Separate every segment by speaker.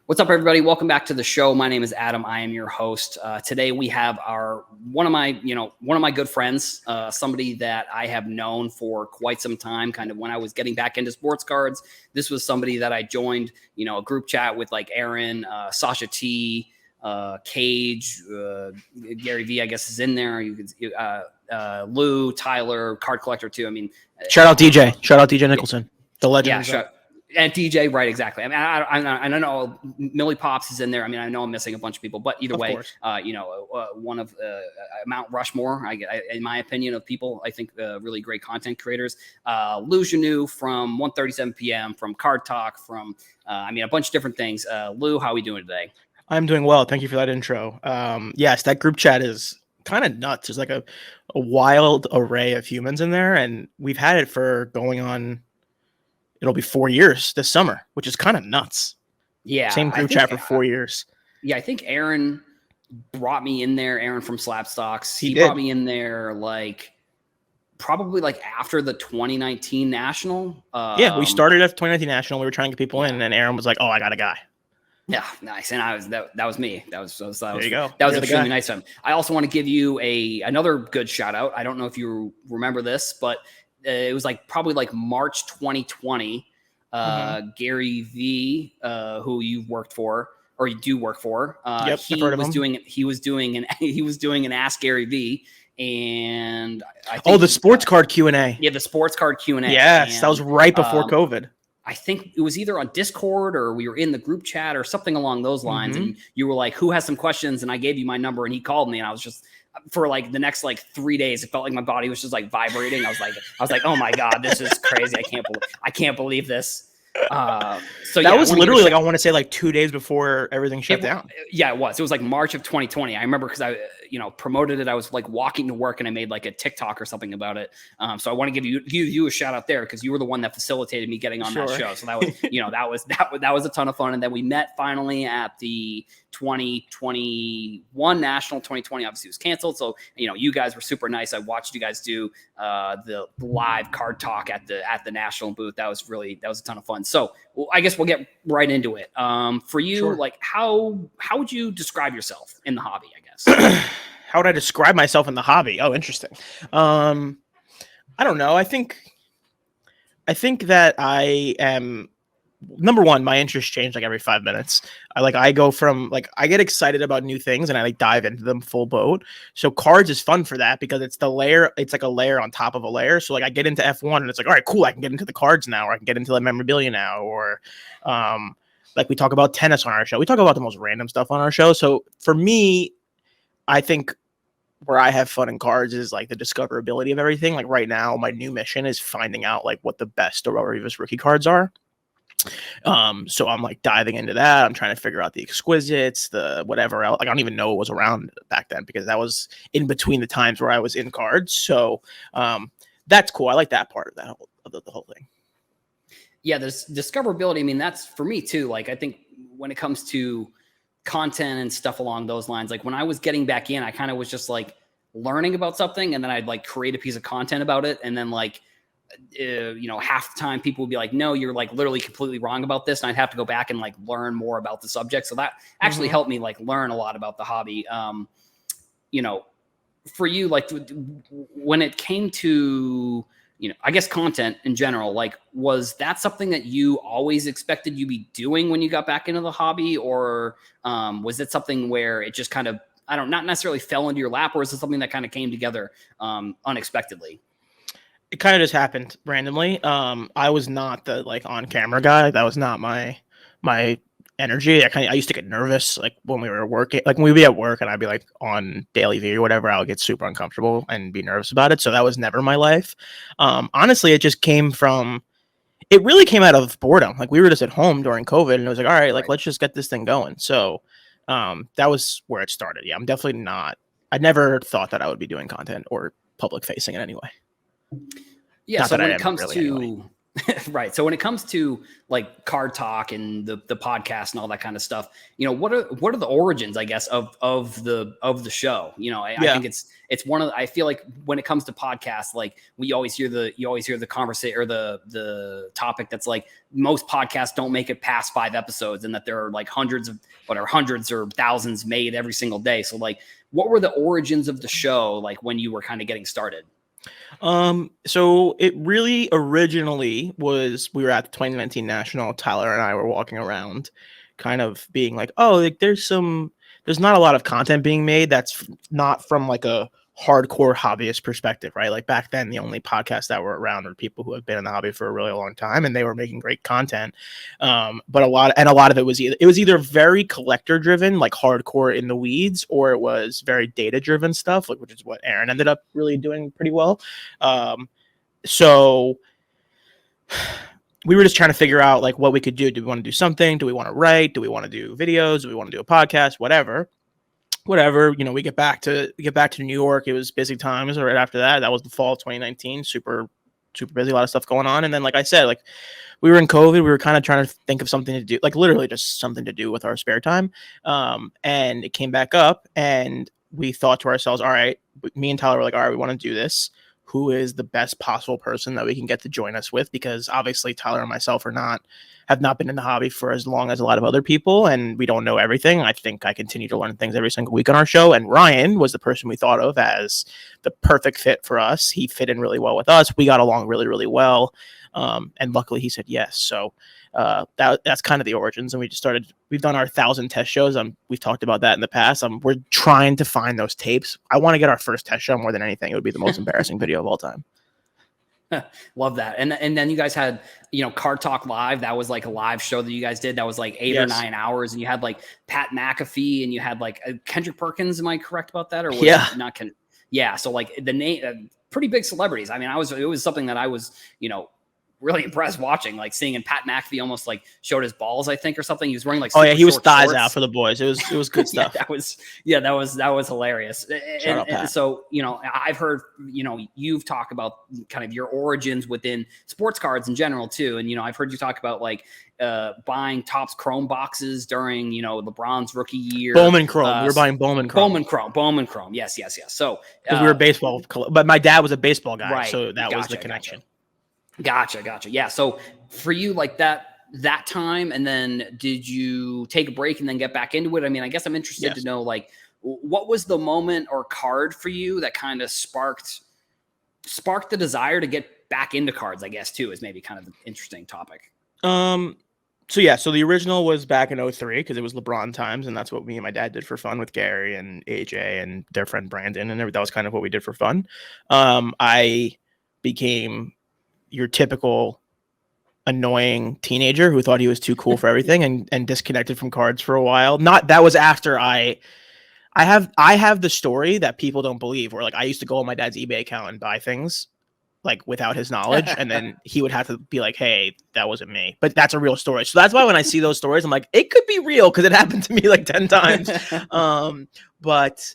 Speaker 1: What's up, everybody? Welcome back to the show. My name is Adam. I am your host. Today we have one of my good friends, somebody that I have known for quite some time. Kind of when I was getting back into sports cards, this was somebody that I joined, a group chat with like Aaron, Sasha T, Cage, Gary V. I guess is in there. You could Lou, Tyler, card collector too. I mean,
Speaker 2: shout out DJ Nicholson, the legend.
Speaker 1: Yeah, and DJ, right? Exactly. I mean, I know Millie Pops is in there. I mean, I know I'm missing a bunch of people, but either way, one of Mount Rushmore, in my opinion, of people, I think really great content creators. Lou Geneux from 1:37 p.m. from Card Talk, from a bunch of different things. Lou, how are we doing today?
Speaker 2: I'm doing well. Thank you for that intro. Yes, that group chat is kind of nuts. There's like a wild array of humans in there, and we've had it for going on. It'll be 4 years this summer, which is kind of nuts.
Speaker 1: Yeah.
Speaker 2: Same group chat for 4 years.
Speaker 1: Yeah, I think Aaron brought me in there. Aaron from Slapstocks. He brought me in there probably after the 2019 National.
Speaker 2: Yeah, we started at 2019 National. We were trying to get people in, and Aaron was like, "Oh, I got a guy."
Speaker 1: Yeah, nice. And that was me. There you
Speaker 2: go.
Speaker 1: That was extremely nice of him. I also want to give you another good shout out. I don't know if you remember this, but it was probably March 2020. Gary V, who you've worked for or you do work for, he was doing an Ask Gary V, and I think
Speaker 2: the sports card Q&A.
Speaker 1: Yeah, the sports card Q&A.
Speaker 2: Yes, that was right before COVID.
Speaker 1: I think it was either on Discord or we were in the group chat or something along those lines. And you were like, who has some questions? And I gave you my number and he called me, and I was just, for the next 3 days, it felt like my body was just vibrating. I was like, oh my God, this is crazy. I can't believe this. So
Speaker 2: that was literally I want to say 2 days before everything shut down.
Speaker 1: Yeah, it was March of 2020. I remember because I promoted it. I was walking to work and I made a TikTok or something about it. So I want to give you a shout out there because you were the one that facilitated me getting on that show. So that was that was a ton of fun. And then we met finally at the 2021 National. 2020 obviously was canceled. So you guys were super nice. I watched you guys do the live card talk at the National booth. That was a ton of fun. So I guess we'll get right into it. For you, sure. How would you describe yourself in the hobby, I guess?
Speaker 2: How would I describe myself in the hobby? Oh, interesting. I don't know. I think that I am, number one, my interests change every 5 minutes. I go from I get excited about new things and I dive into them full boat. So cards is fun for that because it's the layer. It's a layer on top of a layer. So I get into F1 and it's all right, cool. I can get into the cards now, or I can get into the memorabilia now, or we talk about tennis on our show. We talk about the most random stuff on our show. So for me, I think where I have fun in cards is the discoverability of everything. Right now, my new mission is finding out what the best Aurora Rivas rookie cards are. So I'm diving into that. I'm trying to figure out the exquisites, the whatever else. I don't even know what was around back then because that was in between the times where I was in cards. So that's cool. I like that part of that the whole thing.
Speaker 1: Yeah, there's discoverability. That's for me too. I think when it comes to content and stuff along those lines, when I was getting back in, I kind of was just learning about something, and then I'd create a piece of content about it, and then half the time people would be like, no, you're literally completely wrong about this, and I'd have to go back and learn more about the subject. So that actually helped me learn a lot about the hobby. For you, when it came to I guess content in general, was that something that you always expected you'd be doing when you got back into the hobby, or was it something where it just kind of, not necessarily fell into your lap, or is it something that kind of came together unexpectedly?
Speaker 2: It kind of just happened randomly. I was not the on camera guy. That was not my energy. I used to get nervous when we were working, when we'd be at work and I'd be on Daily V or whatever, I would get super uncomfortable and be nervous about it. So that was never my life. Honestly, it really came out of boredom. We were just at home during COVID and it was all right, let's just get this thing going. So that was where it started. Yeah, I'm definitely not. I never thought that I would be doing content or public facing in any way.
Speaker 1: Yeah. So when it comes to Right. So when it comes to like Card Talk and the podcast and all that kind of stuff, what are the origins, I guess, of the show? I
Speaker 2: Yeah.
Speaker 1: think it's one of I feel like when it comes to podcasts, like you always hear the conversation or the topic that's like most podcasts don't make it past 5 episodes, and that there are like hundreds or thousands made every single day. So like, what were the origins of the show like when you were kind of getting started?
Speaker 2: So it really originally was, we were at the 2019 National, Tyler and I were walking around kind of being like, oh, like there's not a lot of content being made that's not from like a hardcore hobbyist perspective, right? Like back then, the only podcasts that were around were people who have been in the hobby for a really long time, and they were making great content. But a lot of it was either very collector driven, like hardcore in the weeds, or it was very data driven stuff, like which is what Aaron ended up really doing pretty well. So we were just trying to figure out like what we could do. Do we want to do something? Do we want to write? Do we want to do videos? Do we want to do a podcast? Whatever, we get back to New York. It was busy times right after that. That was the fall of 2019. Super busy, a lot of stuff going on. And then, like I said, like we were in COVID, we were kind of trying to think of something to do, like literally just something to do with our spare time. And it came back up, and we thought to ourselves, all right, me and Tyler were like, all right, we want to do this. Who is the best possible person that we can get to join us with? Because obviously Tyler and myself have not been in the hobby for as long as a lot of other people, and we don't know everything. I think I continue to learn things every single week on our show, and Ryan was the person we thought of as the perfect fit for us. He fit in really well with us. We got along really, really well. And luckily he said yes. So that's kind of the origins. And we've done our 1,000 test shows. We've talked about that in the past. We're trying to find those tapes. I want to get our first test show more than anything. It would be the most embarrassing video of all time.
Speaker 1: Love that. And then you guys had, Card Talk Live. That was like a live show that you guys did. That was like 8 or 9 hours. And you had like Pat McAfee, and you had like Kendrick Perkins. Am I correct about that? Or was it not Yeah. So like the name, pretty big celebrities. I mean, it was something that I was, really impressed watching, like seeing, and Pat McAfee almost like showed his balls, I think, or something. He was wearing like,
Speaker 2: he was thighs shorts out for the boys. It was good stuff.
Speaker 1: That was hilarious. And so, I've heard, you've talked about kind of your origins within sports cards in general too. And, I've heard you talk about like buying Topps Chrome boxes during, LeBron's rookie year.
Speaker 2: Bowman Chrome. We were buying Bowman Chrome.
Speaker 1: Bowman Chrome. Yes. So
Speaker 2: because we were baseball, but my dad was a baseball guy,
Speaker 1: right.
Speaker 2: So that was the connection.
Speaker 1: Gotcha. Yeah. So for you, like that time, and then did you take a break and then get back into it? I mean, I guess I'm interested to know, like, what was the moment or card for you that kind of sparked the desire to get back into cards, I guess, too, is maybe kind of an interesting topic.
Speaker 2: So the original was back in 2003 because it was LeBron times, and that's what me and my dad did for fun with Gary and AJ and their friend Brandon, and that was kind of what we did for fun. I became your typical annoying teenager who thought he was too cool for everything and disconnected from cards for a while. That was after I have the story that people don't believe, where like I used to go on my dad's eBay account and buy things like without his knowledge, and then he would have to be like, hey, that wasn't me. But that's a real story. So that's why when I see those stories, I'm like, it could be real because it happened to me like 10 times. But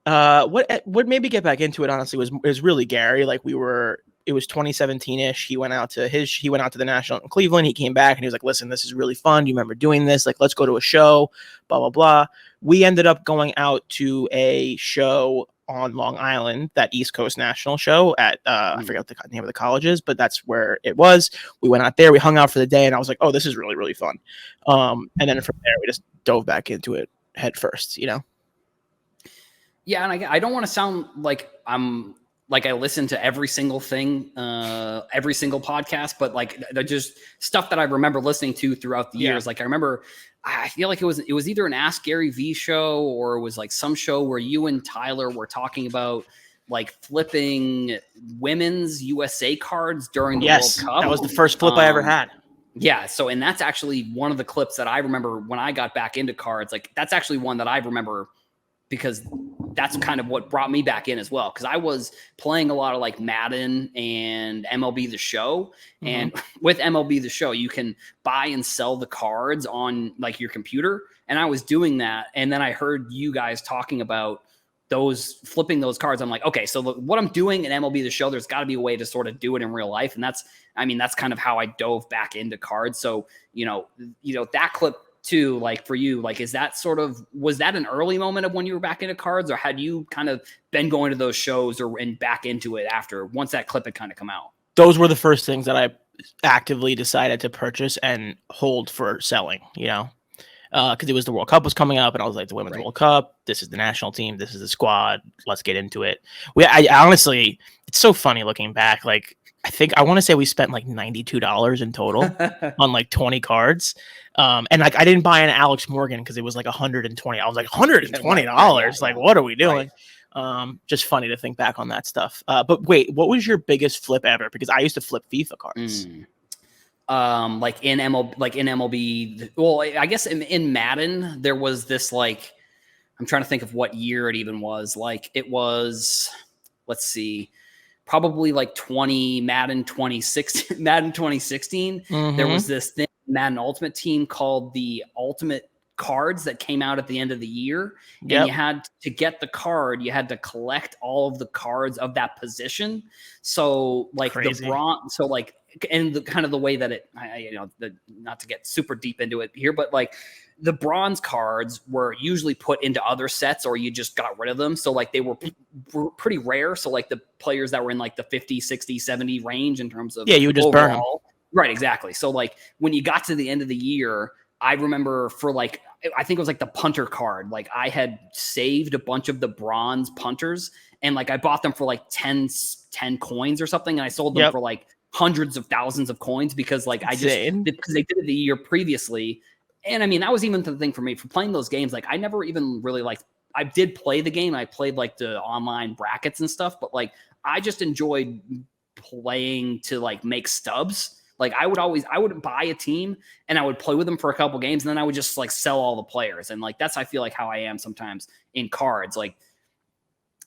Speaker 2: what made me get back into it, honestly, was really Gary. Like it was 2017-ish. He went out to the National in Cleveland. He came back and he was like, listen, this is really fun. Do you remember doing this? Like, let's go to a show, blah, blah, blah. We ended up going out to a show on Long Island, that East Coast National show at, I forget what the name of the college is, but that's where it was. We went out there, we hung out for the day, and I was like, oh, this is really, really fun. And then from there, we just dove back into it head first, Yeah,
Speaker 1: and I don't want to sound like I listen to every single thing, every single podcast, but like they're just stuff that I remember listening to throughout the years. Like I feel like it was either an Ask Gary V show, or it was like some show where you and Tyler were talking about like flipping women's USA cards during the World Cup.
Speaker 2: That was the first flip I ever had.
Speaker 1: Yeah. So, and that's actually one of the clips that I remember when I got back into cards. Like that's actually one that I remember, because that's kind of what brought me back in as well. Because I was playing a lot of like Madden and MLB The Show. Mm-hmm. And with MLB The Show, you can buy and sell the cards on like your computer. And I was doing that. And then I heard you guys talking about flipping those cards, I'm like, okay, so what I'm doing in MLB The Show, there's got to be a way to sort of do it in real life. And that's kind of how I dove back into cards. So, that clip too, like for you, like, was that an early moment of when you were back into cards, or had you kind of been going to those shows and back into it once that clip had kind of come out?
Speaker 2: Those were the first things that I actively decided to purchase and hold for selling, because it was the World Cup was coming up, and I was like, the Women's World Cup, this is the national team, this is the squad, let's get into it. I honestly, it's so funny looking back. Like, I want to say we spent like $92 in total on like 20 cards. And like, I didn't buy an Alex Morgan because it was like 120. I was like, $120? Like, what are we doing? Right. Just funny to think back on that stuff. But wait, what was your biggest flip ever? Because I used to flip FIFA cards.
Speaker 1: Like in MLB, well, I guess in Madden, there was this, like, I'm trying to think of what year it even was. Like, it was, let's see, probably like Madden 2016. Mm-hmm. There was this thing, Madden Ultimate Team, called the Ultimate Cards, that came out at the end of the year. Yep. And you had to get the card, you had to collect all of the cards of that position. So like
Speaker 2: Crazy.
Speaker 1: And the kind of the way that not to get super deep into it here, but like the bronze cards were usually put into other sets, or you just got rid of them. So like they were pretty rare. So like the players that were in like the 50, 60, 70 range in terms of,
Speaker 2: you would just burn them.
Speaker 1: Right. Exactly. So like when you got to the end of the year, I remember for like, I think it was like the punter card. Like I had saved a bunch of the bronze punters, and like I bought them for like 10 coins or something. And I sold them for like hundreds of thousands of coins because like because they did it the year previously. And I mean, that was even the thing for me for playing those games. Like I never even really I did play the game. I played like the online brackets and stuff, but like I just enjoyed playing to like make stubs. Like I would buy a team and I would play with them for a couple games, and then I would just like sell all the players. And like, I feel like how I am sometimes in cards, like,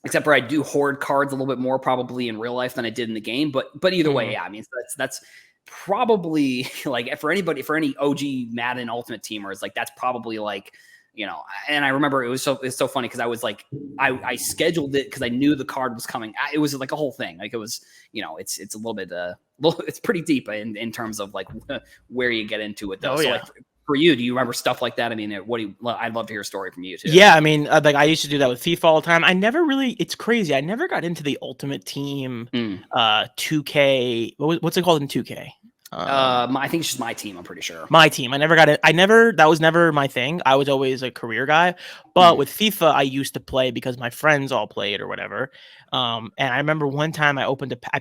Speaker 1: except for I do hoard cards a little bit more probably in real life than I did in the game. But either way, yeah, I mean, that's probably like for any OG Madden Ultimate Teamers, like that's probably like, and I remember it was so funny because I was like, I scheduled it because I knew the card was coming. It was like a whole thing. Like it was, it's a little bit, it's pretty deep in terms of like where you get into it though. So like for you, do you remember stuff like that? I mean, I'd love to hear a story from you too.
Speaker 2: Yeah. I mean, like I used to do that with FIFA all the time. I never really, it's crazy. I never got into the Ultimate Team, 2K. What's it called in 2K?
Speaker 1: I think it's just My Team. I'm pretty sure.
Speaker 2: My Team. I never got it. That was never my thing. I was always a career guy. But with FIFA, I used to play because my friends all played or whatever. And I remember one time I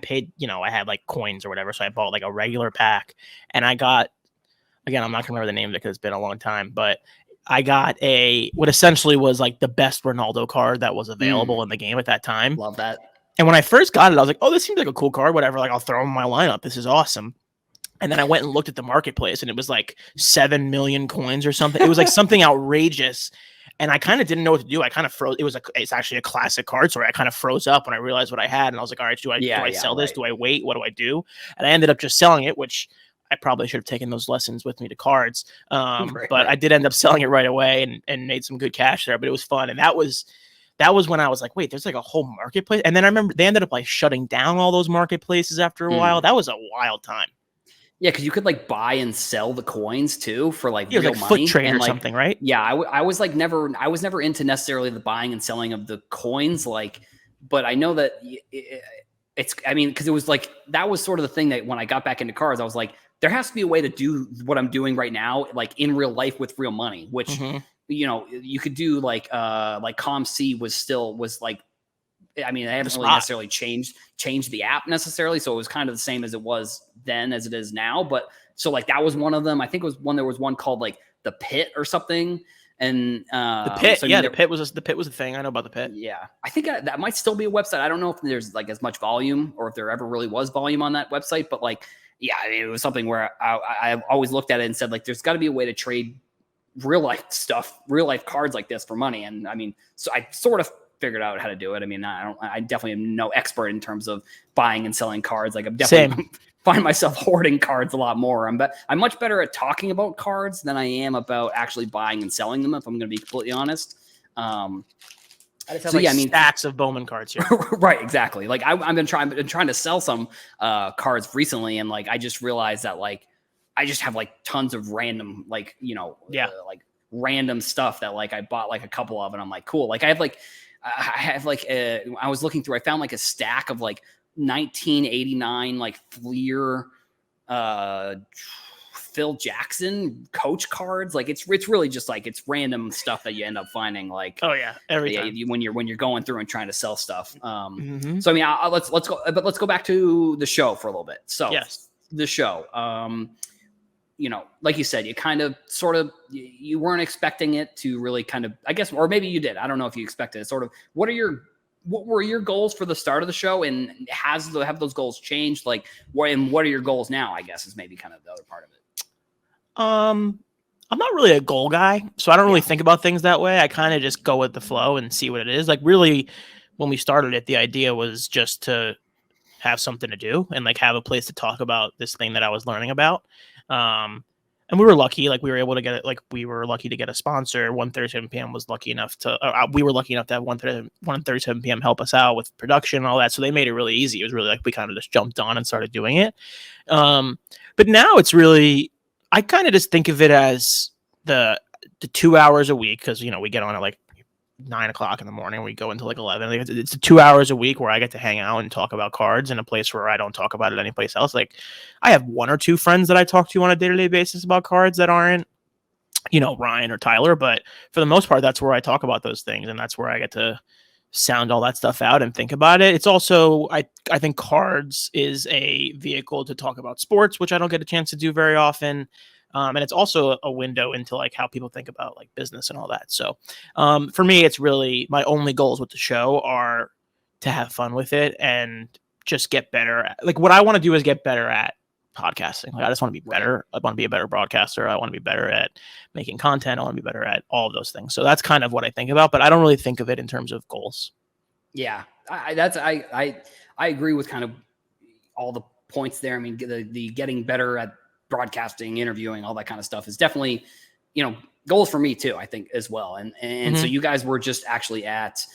Speaker 2: paid, I had like coins or whatever. So I bought like a regular pack, and I got, again, I'm not gonna remember the name of it because it's been a long time, but I got what essentially was like the best Ronaldo card that was available in the game at that time.
Speaker 1: Love that.
Speaker 2: And when I first got it, I was like, oh, this seems like a cool card. Whatever. Like I'll throw in my lineup. This is awesome. And then I went and looked at the marketplace, and it was like 7 million coins or something. It was like something outrageous. And I kind of didn't know what to do. I kind of froze. It's actually a classic card. So I kind of froze up when I realized what I had. And I was like, all right, do I sell this? Do I wait? What do I do? And I ended up just selling it, which I probably should have taken those lessons with me to cards. But I did end up selling it right away and made some good cash there, but it was fun. And that was when I was like, wait, there's like a whole marketplace. And then I remember they ended up like shutting down all those marketplaces after a while. That was a wild time.
Speaker 1: Yeah, because you could like buy and sell the coins too for like real
Speaker 2: like
Speaker 1: money.
Speaker 2: Foot trade
Speaker 1: and
Speaker 2: or
Speaker 1: like,
Speaker 2: something, right?
Speaker 1: Yeah, I was never into necessarily the buying and selling of the coins, like, but I know that because it was like, that was sort of the thing that when I got back into cards, I was like, there has to be a way to do what I'm doing right now, like in real life with real money, which, you could do like ComC was like, I mean, I haven't really necessarily changed the app necessarily. So it was kind of the same as it was then as it is now. But so like, that was one of them. I think there was one called like the Pit or something. And
Speaker 2: the Pit, so, the Pit was a thing. I know about the Pit.
Speaker 1: Yeah. I think that might still be a website. I don't know if there's like as much volume or if there ever really was volume on that website, but like, yeah, I mean, it was something where I've always looked at it and said like, there's gotta be a way to trade real life cards like this for money. And I mean, so I sort of figured out how to do it. I mean, I definitely am no expert in terms of buying and selling cards. Like I'm definitely find myself hoarding cards a lot more. I'm much better at talking about cards than I am about actually buying and selling them, if I'm going to be completely honest.
Speaker 2: I just have like stacks of Bowman cards here.
Speaker 1: Right, exactly. Like I've been trying to sell some cards recently, and like I just realized that like I just have like tons of random like like random stuff that like I bought like a couple of, and I'm like cool. Like I have like I was looking through, I found like a stack of like 1989 like Fleer Phil Jackson coach cards. Like it's really just like it's random stuff that you end up finding like
Speaker 2: every time
Speaker 1: when you're going through and trying to sell stuff. So I mean let's go back to the show for a little bit. So the show, like you said, you kind of sort of you weren't expecting it to really kind of, I guess, or maybe you did. I don't know if you expected it. Sort of what were your goals for the start of the show, and have those goals changed? Like what are your goals now, I guess, is maybe kind of the other part of it.
Speaker 2: I'm not really a goal guy, so I don't really think about things that way. I kind of just go with the flow and see what it is. Like really, when we started it, the idea was just to have something to do and like have a place to talk about this thing that I was learning about. And we were lucky, like we were able to get it. Like we were lucky to get a sponsor. 1:37 p.m. was lucky enough to, we were lucky enough to have 1:37 p.m. help us out with production and all that. So they made it really easy. It was really like, we kind of just jumped on and started doing it. But now it's really, I kind of just think of it as the 2 hours a week. Cause we get on at like 9 o'clock in the morning. We go until like 11. Like it's 2 hours a week where I get to hang out and talk about cards in a place where I don't talk about it anyplace else. Like I have one or two friends that I talk to on a day-to-day basis about cards that aren't, Ryan or Tyler, but for the most part, that's where I talk about those things. And that's where I get to sound all that stuff out and think about it. It's also, I think cards is a vehicle to talk about sports, which I don't get a chance to do very often. And it's also a window into like how people think about like business and all that. So for me, it's really my only goals with the show are to have fun with it and just get better. Like what I want to do is get better at podcasting. Like I just want to be better. I want to be a better broadcaster. I want to be better at making content. I want to be better at all of those things. So that's kind of what I think about, but I don't really think of it in terms of goals.
Speaker 1: Yeah, I agree with kind of all the points there. I mean, the getting better at broadcasting, interviewing, all that kind of stuff is definitely, goals for me too, I think as well. And so you guys were just actually at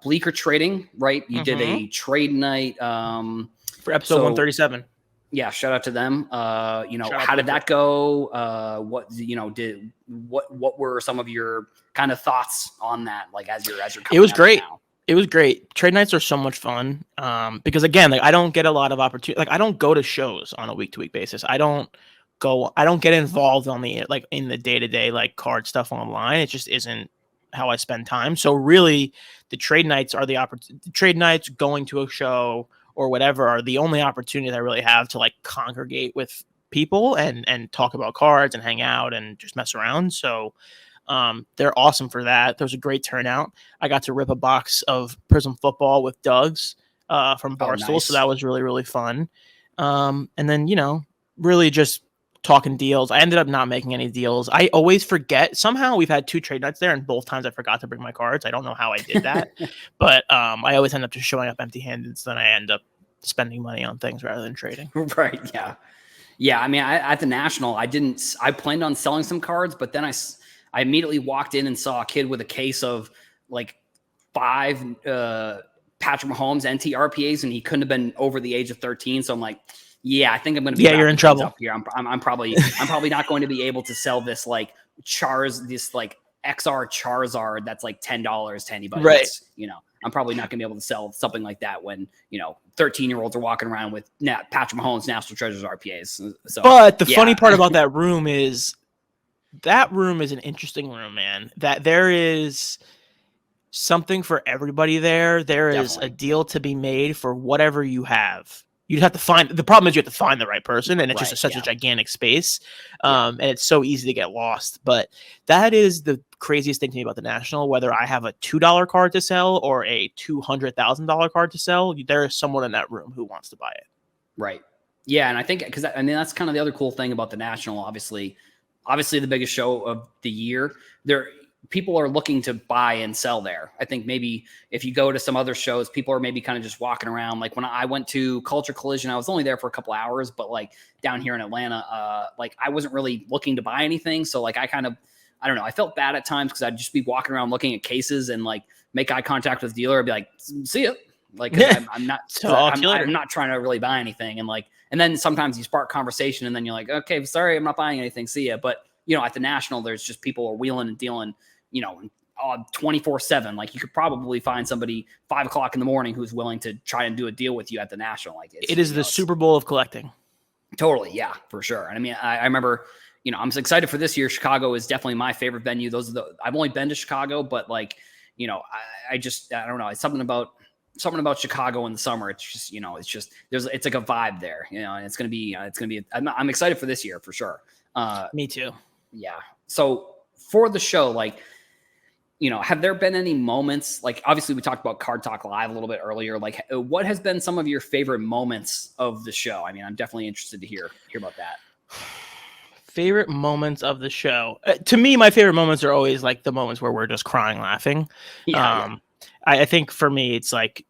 Speaker 1: Bleecker Trading, right? You did a trade night
Speaker 2: for episode 137.
Speaker 1: Yeah, shout out to them. How did that go? What were some of your kind of thoughts on that? Like as you're
Speaker 2: it was great. Now? It was great. Trade nights are so much fun because again, like I don't get a lot of opportunity. Like I don't go to shows on a week-to-week basis. I don't get involved on the like in the day-to-day like card stuff online. It just isn't how I spend time. So really, the trade nights are the opportunity. Trade nights, going to a show or whatever, are the only opportunity that I really have to like congregate with people and talk about cards and hang out and just mess around. So they're awesome for that. There was a great turnout. I got to rip a box of Prism Football with Doug's from Barstool. Nice. So that was really, really fun. And then, really just talking deals. I ended up not making any deals. I always forget. Somehow we've had 2 trade nights there, and both times I forgot to bring my cards. I don't know how I did that, but I always end up just showing up empty-handed. So then I end up spending money on things rather than trading.
Speaker 1: Right. Yeah. Yeah. I mean, at the National, I planned on selling some cards, but then I immediately walked in and saw a kid with a case of like 5 Patrick Mahomes NT RPAs, and he couldn't have been over the age of 13. So I'm like, yeah, I think I'm going to be.
Speaker 2: Yeah, you're in trouble
Speaker 1: up here. I'm probably not going to be able to sell this like this like XR Charizard that's like $10 to anybody.
Speaker 2: Right.
Speaker 1: I'm probably not going to be able to sell something like that when 13-year-olds are walking around with Patrick Mahomes National Treasures RPAs. So,
Speaker 2: but the funny part about that room is an interesting room, man. That there is something for everybody there. There is a deal to be made for whatever you have. You'd have to find, the problem is you have to find the right person, and it's just such a gigantic space. And it's so easy to get lost. But that is the craziest thing to me about the National, whether I have a $2 card to sell or a $200,000 card to sell, there is someone in that room who wants to buy it.
Speaker 1: Right. Yeah. And I think, because that's kind of the other cool thing about the National, obviously the biggest show of the year. People are looking to buy and sell there. I think maybe if you go to some other shows, people are maybe kind of just walking around. Like when I went to Culture Collision, I was only there for a couple hours, but like down here in Atlanta, like I wasn't really looking to buy anything. So like I kind of I don't know. I felt bad at times because I'd just be walking around looking at cases and like make eye contact with the dealer. I'd be like, see ya. Like, I'm not, I'm not trying to really buy anything. And like, and then sometimes you spark conversation and then you're like, okay, sorry, I'm not buying anything. See ya. But you know, at the National, there's just people are wheeling and dealing, you know, 24/7. Like you could probably find somebody 5 o'clock in the morning who's willing to try and do a deal with you at the National. Like
Speaker 2: it is the Super Bowl of collecting.
Speaker 1: Totally. Yeah, for sure. And I mean, I remember, you know, I'm excited for this year. Chicago is definitely my favorite venue. I've only been to Chicago, but like, you know, I don't know. It's something about Chicago in the summer. It's just, you know, it's like a vibe there, you know, and it's going to be, I'm excited for this year for sure.
Speaker 2: Me too.
Speaker 1: Yeah. So for the show, like, you know, have there been any moments, like obviously we talked about Card Talk Live a little bit earlier, like what has been some of your favorite moments of the show? I mean, I'm definitely interested to hear about that.
Speaker 2: Favorite moments of the show. To me, my favorite moments are always like the moments where we're just crying, laughing. Yeah. I think for me, it's like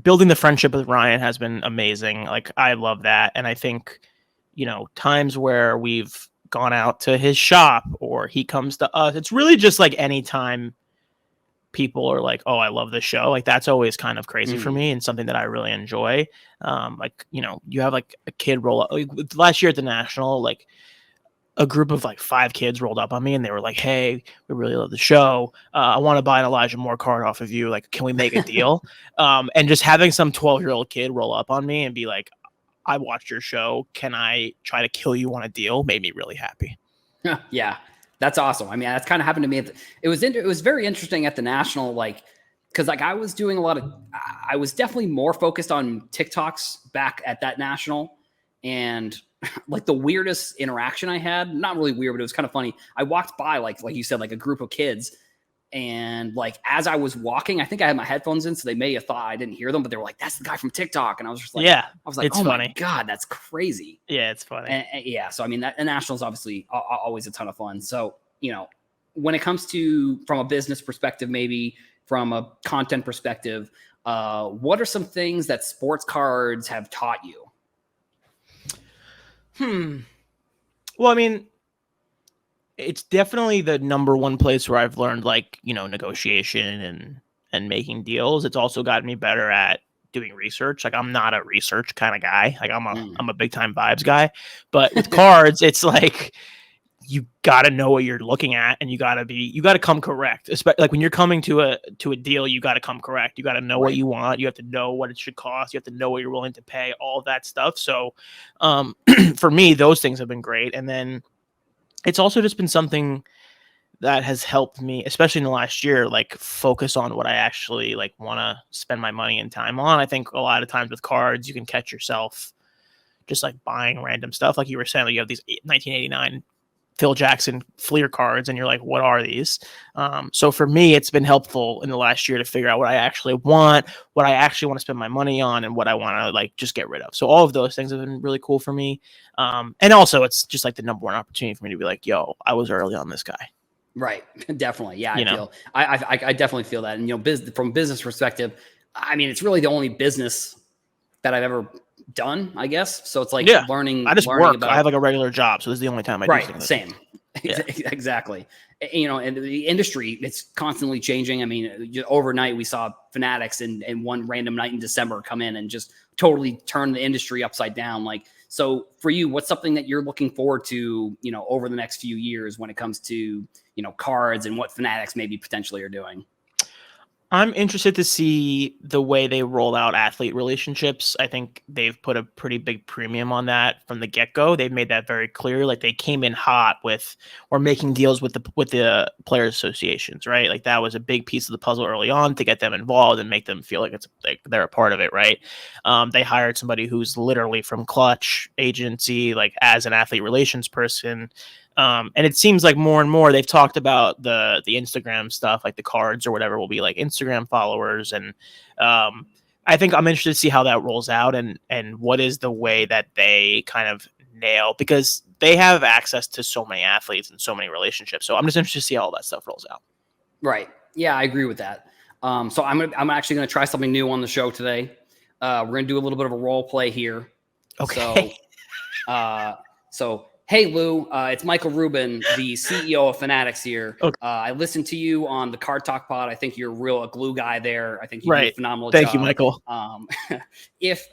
Speaker 2: building the friendship with Ryan has been amazing. Like I love that. And I think, you know, times where we've gone out to his shop or he comes to us, it's really just like anytime people are like, oh, I love this show. Like that's always kind of crazy for me and something that I really enjoy. Like, you know, you have like a kid roll up like, last year at the National, like a group of like 5 kids rolled up on me and they were like, hey, we really love the show. I want to buy an Elijah Moore card off of you. Like, can we make a deal? And just having some 12-year-old kid roll up on me and be like, I watched your show. Can I try to kill you on a deal? Made me really happy.
Speaker 1: Yeah, that's awesome. I mean, that's kind of happened to me. It was very interesting at the National, like, because like I was definitely more focused on TikToks back at that National, and like the weirdest interaction I had, not really weird, but it was kind of funny. I walked by like you said, like a group of kids. And like, as I was walking, I think I had my headphones in, so they may have thought I didn't hear them, but they were like, that's the guy from TikTok. And I was just like,
Speaker 2: yeah,
Speaker 1: I was like, oh funny. My God, that's crazy.
Speaker 2: Yeah, it's funny.
Speaker 1: And yeah. So, I mean, the National is obviously always a ton of fun. So, you know, when it comes to, from a business perspective, maybe from a content perspective, what are some things that sports cards have taught you?
Speaker 2: Well, I mean, it's definitely the number one place where I've learned, like, you know, negotiation and making deals. It's also gotten me better at doing research. Like, I'm not a research kind of guy. Like, I'm a big time vibes guy. But with cards, it's like you got to know what you're looking at, and you got to come correct. Especially like when you're coming to a deal, you got to come correct. You got to know what you want. You have to know what it should cost. You have to know what you're willing to pay. All of that stuff. So, for me, those things have been great. And then it's also just been something that has helped me, especially in the last year, like focus on what I actually like want to spend my money and time on. I think a lot of times with cards, you can catch yourself just like buying random stuff. Like you were saying, like you have these 1989 Phil Jackson Fleer cards and you're like, what are these? So for me, it's been helpful in the last year to figure out what I actually want, what I actually want to spend my money on, and what I want to like just get rid of. So all of those things have been really cool for me. And also it's just like the number one opportunity for me to be like, yo, I was early on this guy.
Speaker 1: Right. Definitely. Yeah. I definitely feel that. And, you know, from a business perspective, I mean, it's really the only business that I've ever done, I guess. So it's like learning.
Speaker 2: I just work. I have like a regular job. So this is the only time I do things.
Speaker 1: Same. Yeah. Exactly. You know, and the industry, it's constantly changing. I mean, overnight we saw Fanatics in one random night in December come in and just totally turn the industry upside down. Like, so for you, what's something that you're looking forward to, you know, over the next few years when it comes to, you know, cards and what Fanatics maybe potentially are doing?
Speaker 2: I'm interested to see the way they roll out athlete relationships. I think they've put a pretty big premium on that from the get-go. They've made that very clear. Like they came in hot with or making deals with the players associations, right? Like that was a big piece of the puzzle early on to get them involved and make them feel like it's like they're a part of it, right? They hired somebody who's literally from Clutch agency, like as an athlete relations person. And it seems like more and more they've talked about the Instagram stuff, like the cards or whatever will be like Instagram followers. And I think I'm interested to see how that rolls out and what is the way that they kind of nail, because they have access to so many athletes and so many relationships. So I'm just interested to see how all that stuff rolls out. Right.
Speaker 1: Yeah, I agree with that. So I'm actually going to try something new on the show today. We're going to do a little bit of a role play here.
Speaker 2: Okay.
Speaker 1: So Hey, Lou, it's Michael Rubin, the CEO of Fanatics here.
Speaker 2: Okay.
Speaker 1: I listened to you on the Card Talk Pod. I think you're a glue guy there. I think you do a
Speaker 2: Right.
Speaker 1: phenomenal
Speaker 2: Thank
Speaker 1: job.
Speaker 2: you, Michael.
Speaker 1: If,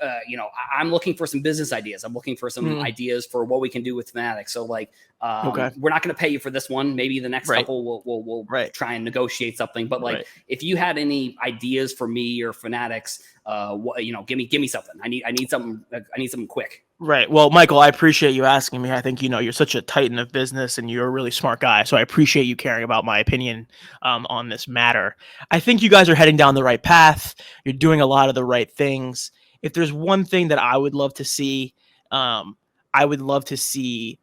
Speaker 1: I'm looking for some business ideas. I'm looking for some ideas for what we can do with Fanatics. So like,
Speaker 2: Okay.
Speaker 1: we're not going to pay you for this one. Maybe the next
Speaker 2: Right.
Speaker 1: couple we'll
Speaker 2: Right.
Speaker 1: try and negotiate something. But like,
Speaker 2: Right.
Speaker 1: if you had any ideas for me or Fanatics, give me something. I need something. I need something quick.
Speaker 2: Right. Well, Michael, I appreciate you asking me. I think, you're such a titan of business and you're a really smart guy. So I appreciate you caring about my opinion on this matter. I think you guys are heading down the right path. You're doing a lot of the right things. If there's one thing that I would love to see, I would love to see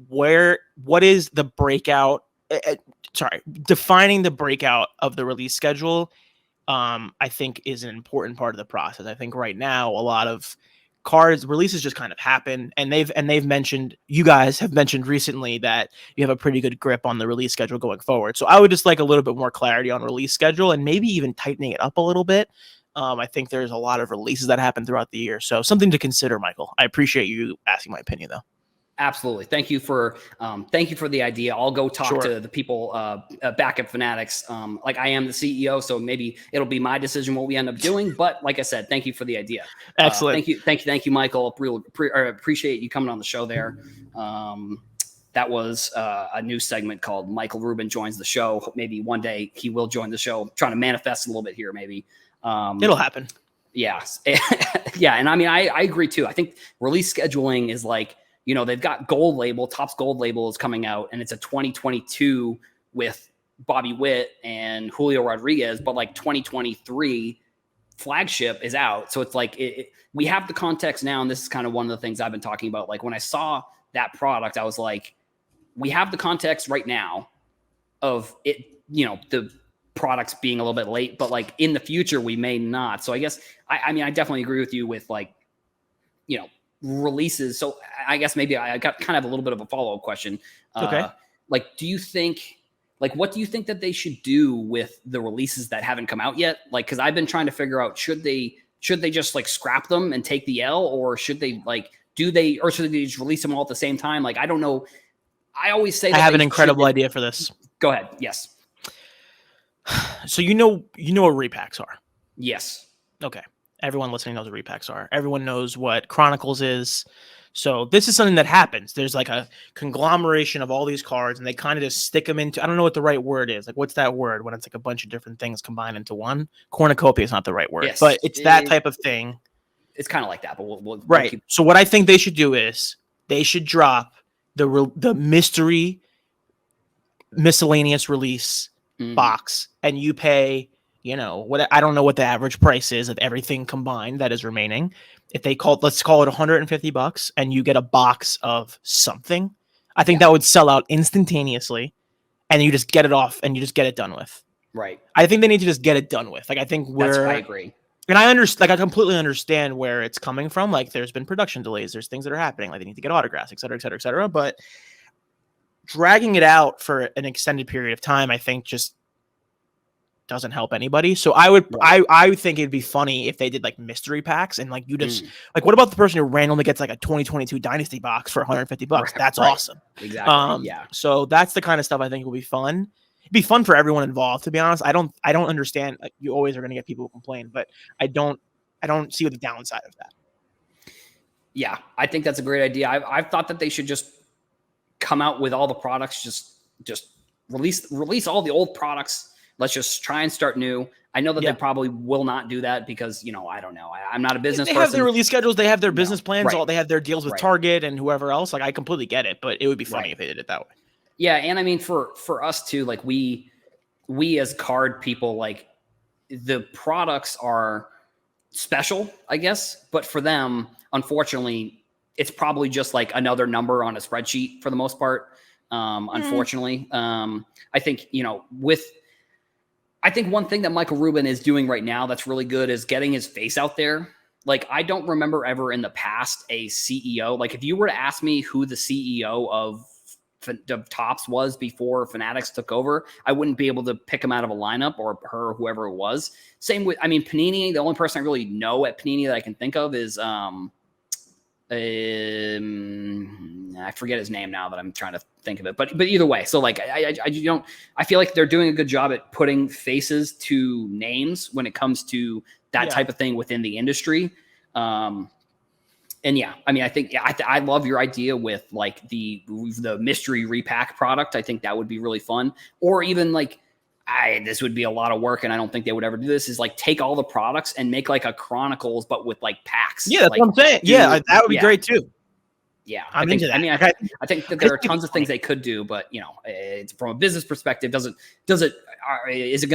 Speaker 2: what is the breakout, defining the breakout of the release schedule, I think is an important part of the process. I think right now, a lot of cards releases just kind of happen, and they've mentioned, you guys have mentioned recently that you have a pretty good grip on the release schedule going forward. So I would just like a little bit more clarity on release schedule and maybe even tightening it up a little bit. I think there's a lot of releases that happen throughout the year, so something to consider, Michael. I appreciate you asking my opinion, though.
Speaker 1: Absolutely. Thank you for the idea. I'll go talk to the people back at Fanatics. Like I am the CEO, so maybe it'll be my decision what we end up doing. But like I said, thank you for the idea.
Speaker 2: Excellent.
Speaker 1: Thank you, Michael. Appreciate you coming on the show there. That was a new segment called Michael Rubin Joins the Show. Maybe one day he will join the show. I'm trying to manifest a little bit here, maybe.
Speaker 2: It'll happen.
Speaker 1: Yeah. Yeah. And I mean, I agree too. I think release scheduling is like, they've got Topps Gold Label is coming out, and it's a 2022 with Bobby Witt and Julio Rodriguez, but like 2023 flagship is out. So it's like, we have the context now. And this is kind of one of the things I've been talking about. Like when I saw that product, I was like, we have the context right now of it, the products being a little bit late, but like in the future, we may not. So I guess, I mean, I definitely agree with you with like, releases. So I guess maybe I got kind of a little bit of a follow-up question.
Speaker 2: Okay.
Speaker 1: Like, what do you think that they should do with the releases that haven't come out yet? Like, cause I've been trying to figure out, should they just like scrap them and take the L, or should they like, should they just release them all at the same time? Like, I don't know. I always say that
Speaker 2: I have an incredible idea for this.
Speaker 1: Go ahead. Yes.
Speaker 2: So you know what repacks are?
Speaker 1: Yes.
Speaker 2: Okay. Everyone listening knows what repacks are. Everyone knows what Chronicles is. So this is something that happens. There's like a conglomeration of all these cards, and they kind of just stick them into, I don't know what the right word is. Like, what's that word when it's like a bunch of different things combined into one? Cornucopia is not the right word, yes, but it's that type of thing.
Speaker 1: It's kind of like that, but we'll
Speaker 2: right. So what I think they should do is they should drop the mystery miscellaneous release box, and you pay, what, I don't know what the average price is of everything combined that is remaining. If let's call it $150, and you get a box of something, I think that would sell out instantaneously, and you just get it off and you just get it done with.
Speaker 1: Right.
Speaker 2: I think they need to just get it done with. Like, I think
Speaker 1: I agree.
Speaker 2: And I understand, like, I completely understand where it's coming from. Like, there's been production delays, there's things that are happening, like they need to get autographs, et cetera, et cetera, et cetera. But dragging it out for an extended period of time, I think just doesn't help anybody. So I would think it'd be funny if they did like mystery packs, and like you just like, what about the person who randomly gets like a 2022 Dynasty box for $150?
Speaker 1: Right,
Speaker 2: that's awesome.
Speaker 1: Exactly. Yeah.
Speaker 2: So that's the kind of stuff I think will be fun. It'd be fun for everyone involved, to be honest. I don't understand. Like, you always are going to get people who complain, but I don't see what the downside of that.
Speaker 1: Yeah, I think that's a great idea. I've thought that they should just come out with all the products, just release all the old products. Let's just try and start new. I know that they probably will not do that because, I don't know. I'm not a business person.
Speaker 2: They have their release schedules. They have their business plans.
Speaker 1: Right.
Speaker 2: They have their deals with Target and whoever else. Like, I completely get it, but it would be funny if they did it that way.
Speaker 1: Yeah. And I mean, for us too, like we as card people, like the products are special, I guess. But for them, unfortunately, it's probably just like another number on a spreadsheet for the most part. Unfortunately, I think, I think one thing that Michael Rubin is doing right now that's really good is getting his face out there. Like, I don't remember ever in the past a CEO. Like, if you were to ask me who the CEO of Topps was before Fanatics took over, I wouldn't be able to pick him out of a lineup, or her, or whoever it was. Same with, I mean, Panini. The only person I really know at Panini that I can think of is I forget his name now that I'm trying to think of it, but either way, so like I feel like they're doing a good job at putting faces to names when it comes to that type of thing within the industry. And yeah, I mean, I think I love your idea with like the mystery repack product. I think that would be really fun. Or even like, this would be a lot of work, and I don't think they would ever do this. Is like take all the products and make like a Chronicles, but with like packs.
Speaker 2: Yeah, that's
Speaker 1: like,
Speaker 2: what I'm saying. That would be great too.
Speaker 1: Yeah,
Speaker 2: I'm into that.
Speaker 1: I mean, I think that there are tons of things they could do, but you know, it's from a business perspective. Is it going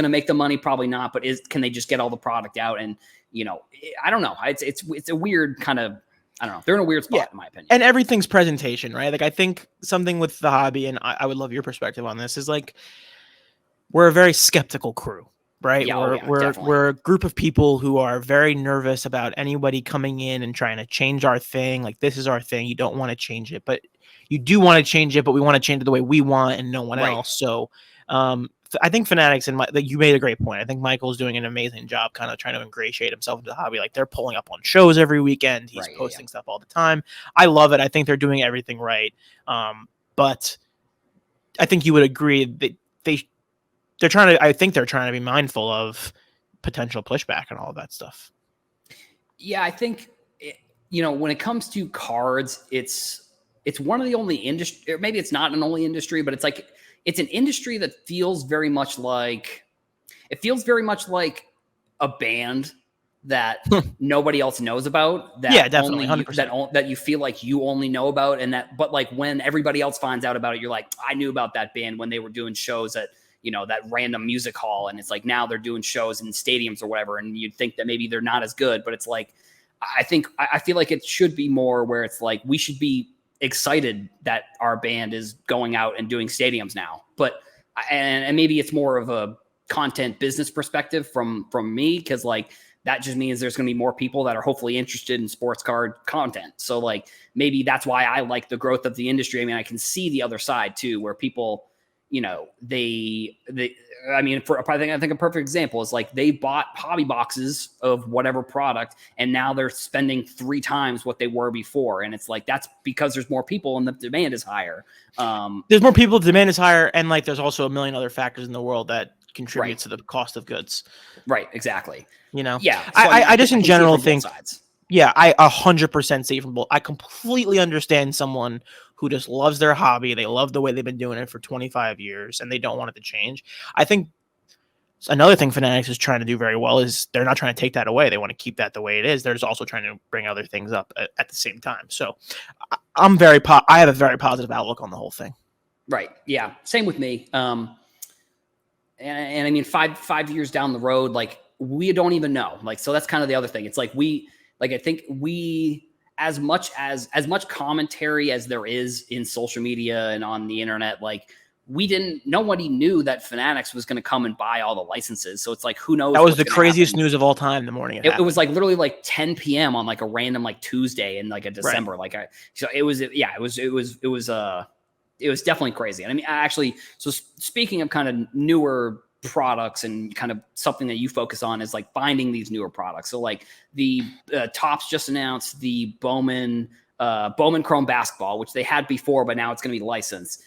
Speaker 1: to make the money? Probably not. But can they just get all the product out? And you know, I don't know. It's a weird kind of. I don't know. They're in a weird spot, in my opinion.
Speaker 2: And everything's presentation, right? Like I think something with the hobby, and I would love your perspective on this, is like we're a very skeptical crew, right?
Speaker 1: Yeah,
Speaker 2: we're a group of people who are very nervous about anybody coming in and trying to change our thing. Like this is our thing. You don't want to change it, but you do want to change it, but we want to change it the way we want and no one else. So I think Fanatics you made a great point. I think Michael's doing an amazing job kind of trying to ingratiate himself into the hobby. Like they're pulling up on shows every weekend. He's posting stuff all the time. I love it. I think they're doing everything right. But I think you would agree that they're trying to be mindful of potential pushback and all of that stuff.
Speaker 1: Yeah, I think, when it comes to cards, it's one of the only industry, or maybe it's not an only industry, but it's like, it's an industry that feels very much like a band that nobody else knows about. That
Speaker 2: definitely,
Speaker 1: only that you feel like you only know about, but like when everybody else finds out about it, you're like, I knew about that band when they were doing shows at that random music hall, and it's like now they're doing shows in stadiums or whatever, and you'd think that maybe they're not as good, but it's like I feel like it should be more where it's like we should be excited that our band is going out and doing stadiums now, but and maybe it's more of a content business perspective from me, because like that just means there's going to be more people that are hopefully interested in sports card content. So like maybe that's why I like the growth of the industry. I mean, I can see the other side too, where people, I think a perfect example is like they bought hobby boxes of whatever product, and now they're spending 3 times what they were before. And it's like, that's because there's more people and the demand is higher.
Speaker 2: There's more people, the demand is higher. And like, there's also a million other factors in the world that contribute to the cost of goods.
Speaker 1: Right. Exactly.
Speaker 2: Yeah.
Speaker 1: So
Speaker 2: I just in general think,
Speaker 1: sides.
Speaker 2: Yeah, I 100% see from both. I completely understand someone who just loves their hobby. They love the way they've been doing it for 25 years and they don't want it to change. I think another thing Fanatics is trying to do very well is they're not trying to take that away. They want to keep that the way it is. They're just also trying to bring other things up at the same time. So I have a very positive outlook on the whole thing. Right.
Speaker 1: Yeah. Same with me. And I mean, five years down the road, like we don't even know. Like, so that's kind of the other thing. It's like I think as much commentary as there is in social media and on the internet, like nobody knew that Fanatics was going to come and buy all the licenses. So it's like, who knows?
Speaker 2: That was the craziest news of all time. The morning
Speaker 1: it was like literally like 10 PM on like a random like Tuesday in like a December. Right. It was definitely crazy. And I mean, so speaking of kind of newer products and kind of something that you focus on is like finding these newer products. So like the Topps just announced the Bowman Chrome basketball, which they had before, but now it's going to be licensed.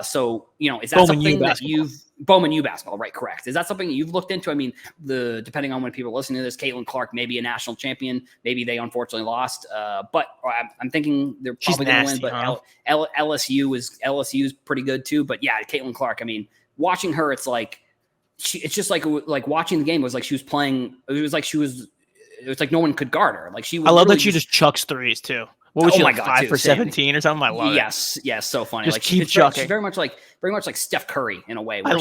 Speaker 1: So, is that
Speaker 2: Bowman
Speaker 1: something that
Speaker 2: basketball.
Speaker 1: Bowman U basketball, right? Correct. Is that something that you've looked into? I mean, depending on when people are listening to this, Caitlin Clark may be a national champion. Maybe they unfortunately lost. But I'm thinking they're probably going to win. But LSU is pretty good too. But yeah, Caitlin Clark. I mean, watching her, it's like it's just like watching the game was like she was playing. It was like no one could guard her. Like I
Speaker 2: love that she just chucks threes too. What was she, like 5 for 17 or something? I love it.
Speaker 1: Yes, so funny.
Speaker 2: Just keep chucking.
Speaker 1: She's very much like Steph Curry in a way,
Speaker 2: where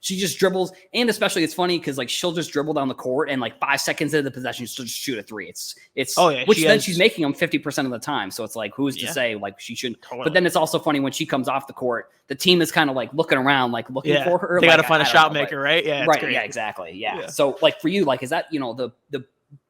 Speaker 1: she just dribbles, and especially it's funny because like she'll just dribble down the court and like 5 seconds into the possession she'll just shoot a three. She's making them 50% of the time. So it's like, who's to say like she shouldn't? Totally. But then it's also funny when she comes off the court, the team is kind of like looking around, like looking for her.
Speaker 2: They got to find a shot maker, right? Yeah,
Speaker 1: right. Yeah, exactly. Yeah. So like for you, like is that the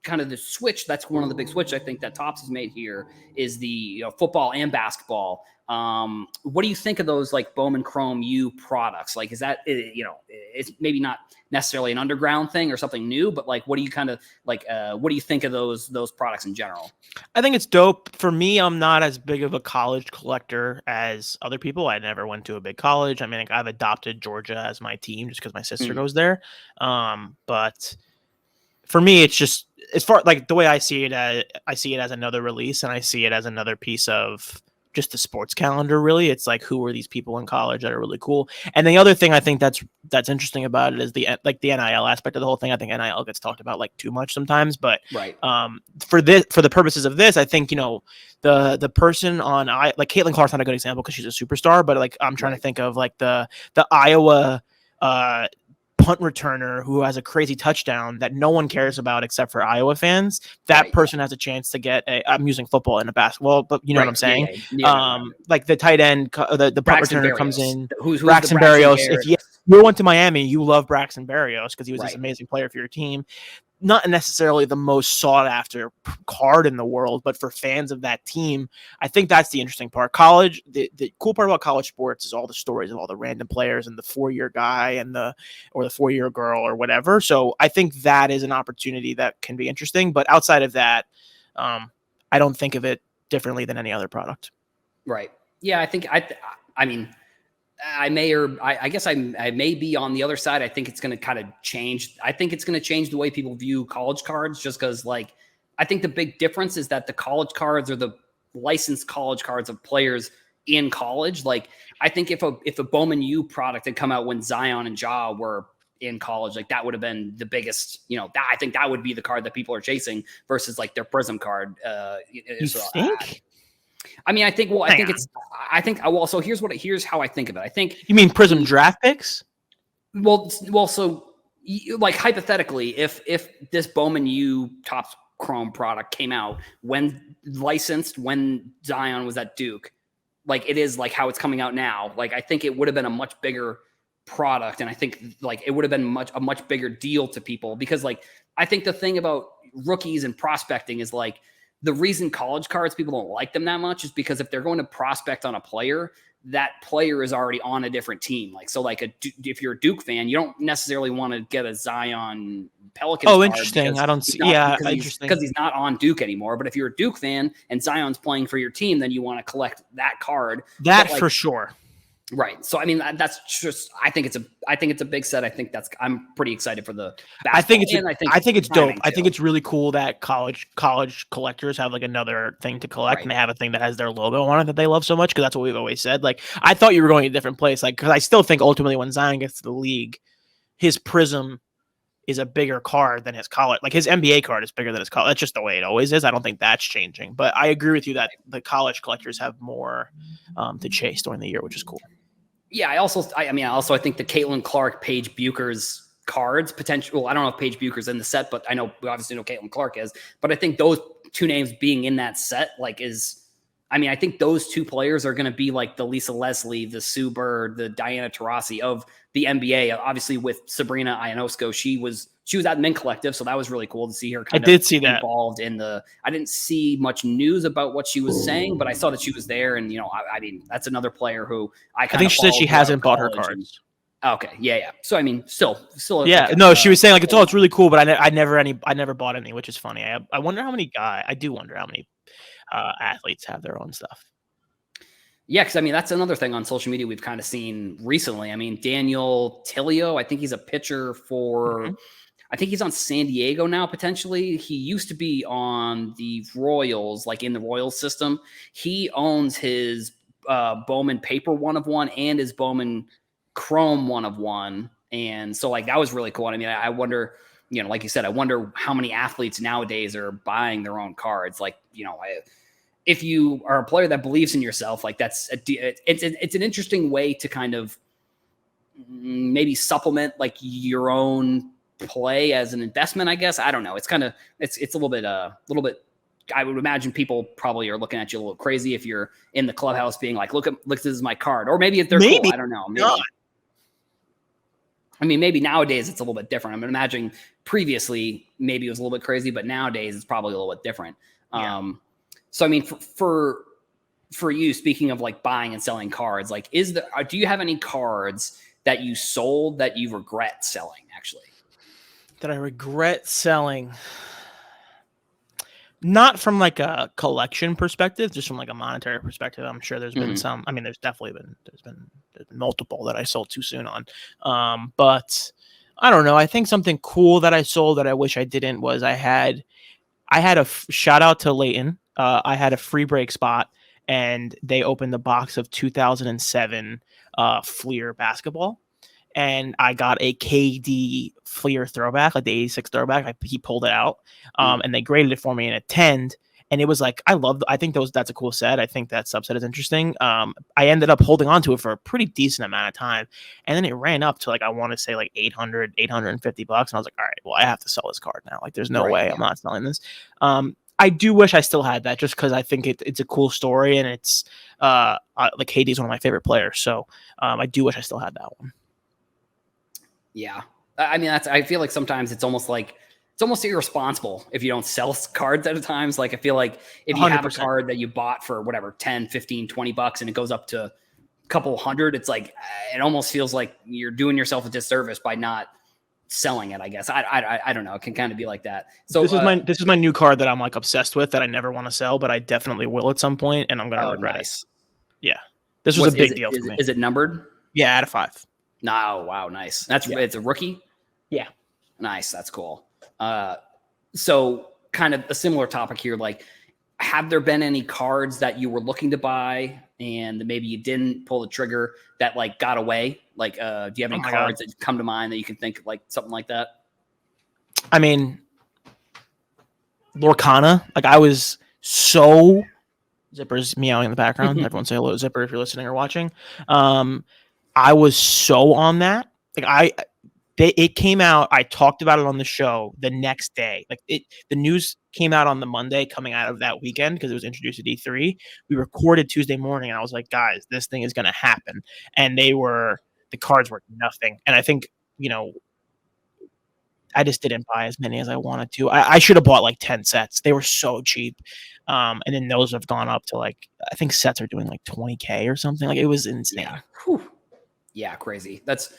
Speaker 1: kind of the switch. That's one of the big switch I think that Topps has made here is the football and basketball. What do you think of those like Bowman Chrome U products? Like, is that, it's maybe not necessarily an underground thing or something new, but like, what do you kind of like, what do you think of those products in general?
Speaker 2: I think it's dope. For me, I'm not as big of a college collector as other people. I never went to a big college. I mean, like, I've adopted Georgia as my team just because my sister goes there. But for me, it's just as far like the way I see it as another release, and I see it as another piece of just the sports calendar. Really, it's like, who are these people in college that are really cool? And the other thing I think that's interesting about it is the NIL aspect of the whole thing. I think NIL gets talked about like too much sometimes, but
Speaker 1: right.
Speaker 2: For the purposes of this, I think the person on like Caitlin Clark's not a good example because she's a superstar, but like I'm trying to think of like the Iowa punt returner who has a crazy touchdown that no one cares about except for Iowa fans. That person has a chance to get I'm using football in a basketball, but you know what I'm saying? Like the tight end, the punt returner comes in.
Speaker 1: Who's
Speaker 2: Braxton Berrios. If you went to Miami, you love Braxton Berrios because he was this amazing player for your team. Not necessarily the most sought after card in the world, but for fans of that team, I think that's the interesting part. College, the cool part about college sports is all the stories of all the random players and the 4-year guy or the 4-year girl or whatever. So I think that is an opportunity that can be interesting. But outside of that, I don't think of it differently than any other product.
Speaker 1: Right. Yeah, I think I mean, I guess I may be on the other side. I think it's going to kind of change. I think it's going to change the way people view college cards just because, like, I think the big difference is that the college cards are the licensed college cards of players in college. Like, I think if a Bowman U product had come out when Zion and Ja were in college, like that would have been the biggest, I think that would be the card that people are chasing versus like their Prism card.
Speaker 2: You think?
Speaker 1: I mean, so here's how I think of it. I think
Speaker 2: you mean Prism draft picks.
Speaker 1: Well, so like hypothetically, if this Bowman U Topps Chrome product came out when Zion was at Duke, like it is like how it's coming out now, like I think it would have been a much bigger product, and I think like it would have been a much bigger deal to people because like I think the thing about rookies and prospecting is like, the reason college cards, people don't like them that much is because if they're going to prospect on a player, that player is already on a different team. Like, so like if you're a Duke fan, you don't necessarily want to get a Zion Pelicans.
Speaker 2: Oh, interesting. I don't see.
Speaker 1: Interesting. Because he's not on Duke anymore. But if you're a Duke fan and Zion's playing for your team, then you want to collect that card.
Speaker 2: For sure.
Speaker 1: Right. So, I mean, that's just, I think it's a big set. I'm pretty excited for the basketball. I think it's dope. I think it's really cool that college collectors have like another thing to collect and they have a thing that has their logo on it that they love so much. Cause that's what we've always said. Like, I thought you were going a different place. Like, cause I still think ultimately when Zion gets to the league, his Prism is a bigger card than his college. Like his NBA card is bigger than his college. That's just the way it always is. I don't think that's changing, but I agree with you that the college collectors have more to chase during the year, which is cool. Yeah, I think the Caitlin Clark, Paige Bucher's cards potential. I don't know if Paige Bucher's in the set, but we obviously know Caitlin Clark is. But I think those two names being in that set, I think those two players are going to be like the Lisa Leslie, the Sue Bird, the Diana Taurasi of the NBA. Obviously, with Sabrina Ionesco, she was at Mint Collective, so that was really cool to see her. Involved in the. I didn't see much news about what she was saying, but I saw that she was there, and that's another player who I think
Speaker 2: she said she hasn't bought her cards.
Speaker 1: Okay, yeah. So I mean, still.
Speaker 2: Yeah, no, she was saying like it's really cool, but I never bought any, which is funny. I wonder how many I do wonder how many athletes have their own stuff.
Speaker 1: Yeah, because I mean that's another thing on social media we've kind of seen recently. I mean, Daniel Tilio, I think he's a pitcher for. I think he's on San Diego now, potentially. He used to be on the Royals, like in the Royals system. He owns his Bowman Paper 1/1 and his Bowman Chrome 1/1. And so, like, that was really cool. I mean, I wonder, like you said, I wonder how many athletes nowadays are buying their own cards. Like, if you are a player that believes in yourself, like it's an interesting way to kind of maybe supplement like your own play as an investment, I guess. I don't know. It's kind of, it's a little bit, I would imagine people probably are looking at you a little crazy if you're in the clubhouse being like, look, this is my card. Or maybe if they're cool. I don't know. Maybe. I mean, maybe nowadays it's a little bit different. I'm imagining previously maybe it was a little bit crazy, but nowadays it's probably a little bit different.
Speaker 2: Yeah.
Speaker 1: So I mean, for you, speaking of like buying and selling cards, like do you have any cards that you sold that you regret selling actually?
Speaker 2: That I regret selling. Not from like a collection perspective, just from like a monetary perspective. I'm sure there's been some. I mean, there's been multiple that I sold too soon on. But I don't know. I think something cool that I sold that I wish I didn't was I had a shout out to Leighton. I had a free break spot, and they opened the box of 2007 Fleer basketball. And I got a KD Fleer throwback, like the 86 throwback. He pulled it out, and they graded it for me in a 10. And it was like, I think that's a cool set. I think that subset is interesting. I ended up holding on to it for a pretty decent amount of time. And then it ran up to like, I want to say like 800, 850 bucks. And I was like, all right, well, I have to sell this card now. Like, there's no way I'm not selling this. I do wish I still had that just because I think it's a cool story, and it's like KD is one of my favorite players. So I do wish I still had that one.
Speaker 1: Yeah. I mean, I feel like sometimes it's almost irresponsible if you don't sell cards at a times. Like, I feel like if you 100%. Have a card that you bought for whatever, 10, 15, 20 bucks, and it goes up to a couple hundred, it's like, it almost feels like you're doing yourself a disservice by not selling it, I guess. I don't know. It can kind of be like that. So
Speaker 2: this is my new card that I'm like obsessed with that I never want to sell, but I definitely will at some point, and I'm going to regret it. Yeah. This was a big deal for me.
Speaker 1: Is it numbered?
Speaker 2: Yeah, out of 5.
Speaker 1: No, wow, nice. It's a rookie?
Speaker 2: Yeah.
Speaker 1: Nice, that's cool. So kind of a similar topic here, like, have there been any cards that you were looking to buy and maybe you didn't pull the trigger that like got away? Like, do you have any cards that come to mind that you can think of, like something like that?
Speaker 2: I mean, Lorcana, like I was so Zipper's meowing in the background. Everyone say hello, Zipper, if you're listening or watching. I was so on that. Like it came out. I talked about it on the show the next day. Like the news came out on the Monday coming out of that weekend because it was introduced at E3. We recorded Tuesday morning, and I was like, guys, this thing is going to happen. And the cards were nothing. And I think, I just didn't buy as many as I wanted to. I should have bought like 10 sets. They were so cheap. And then those have gone up to like, I think sets are doing like 20K or something. Like, it was insane.
Speaker 1: Yeah. Whew. Yeah, crazy. That's,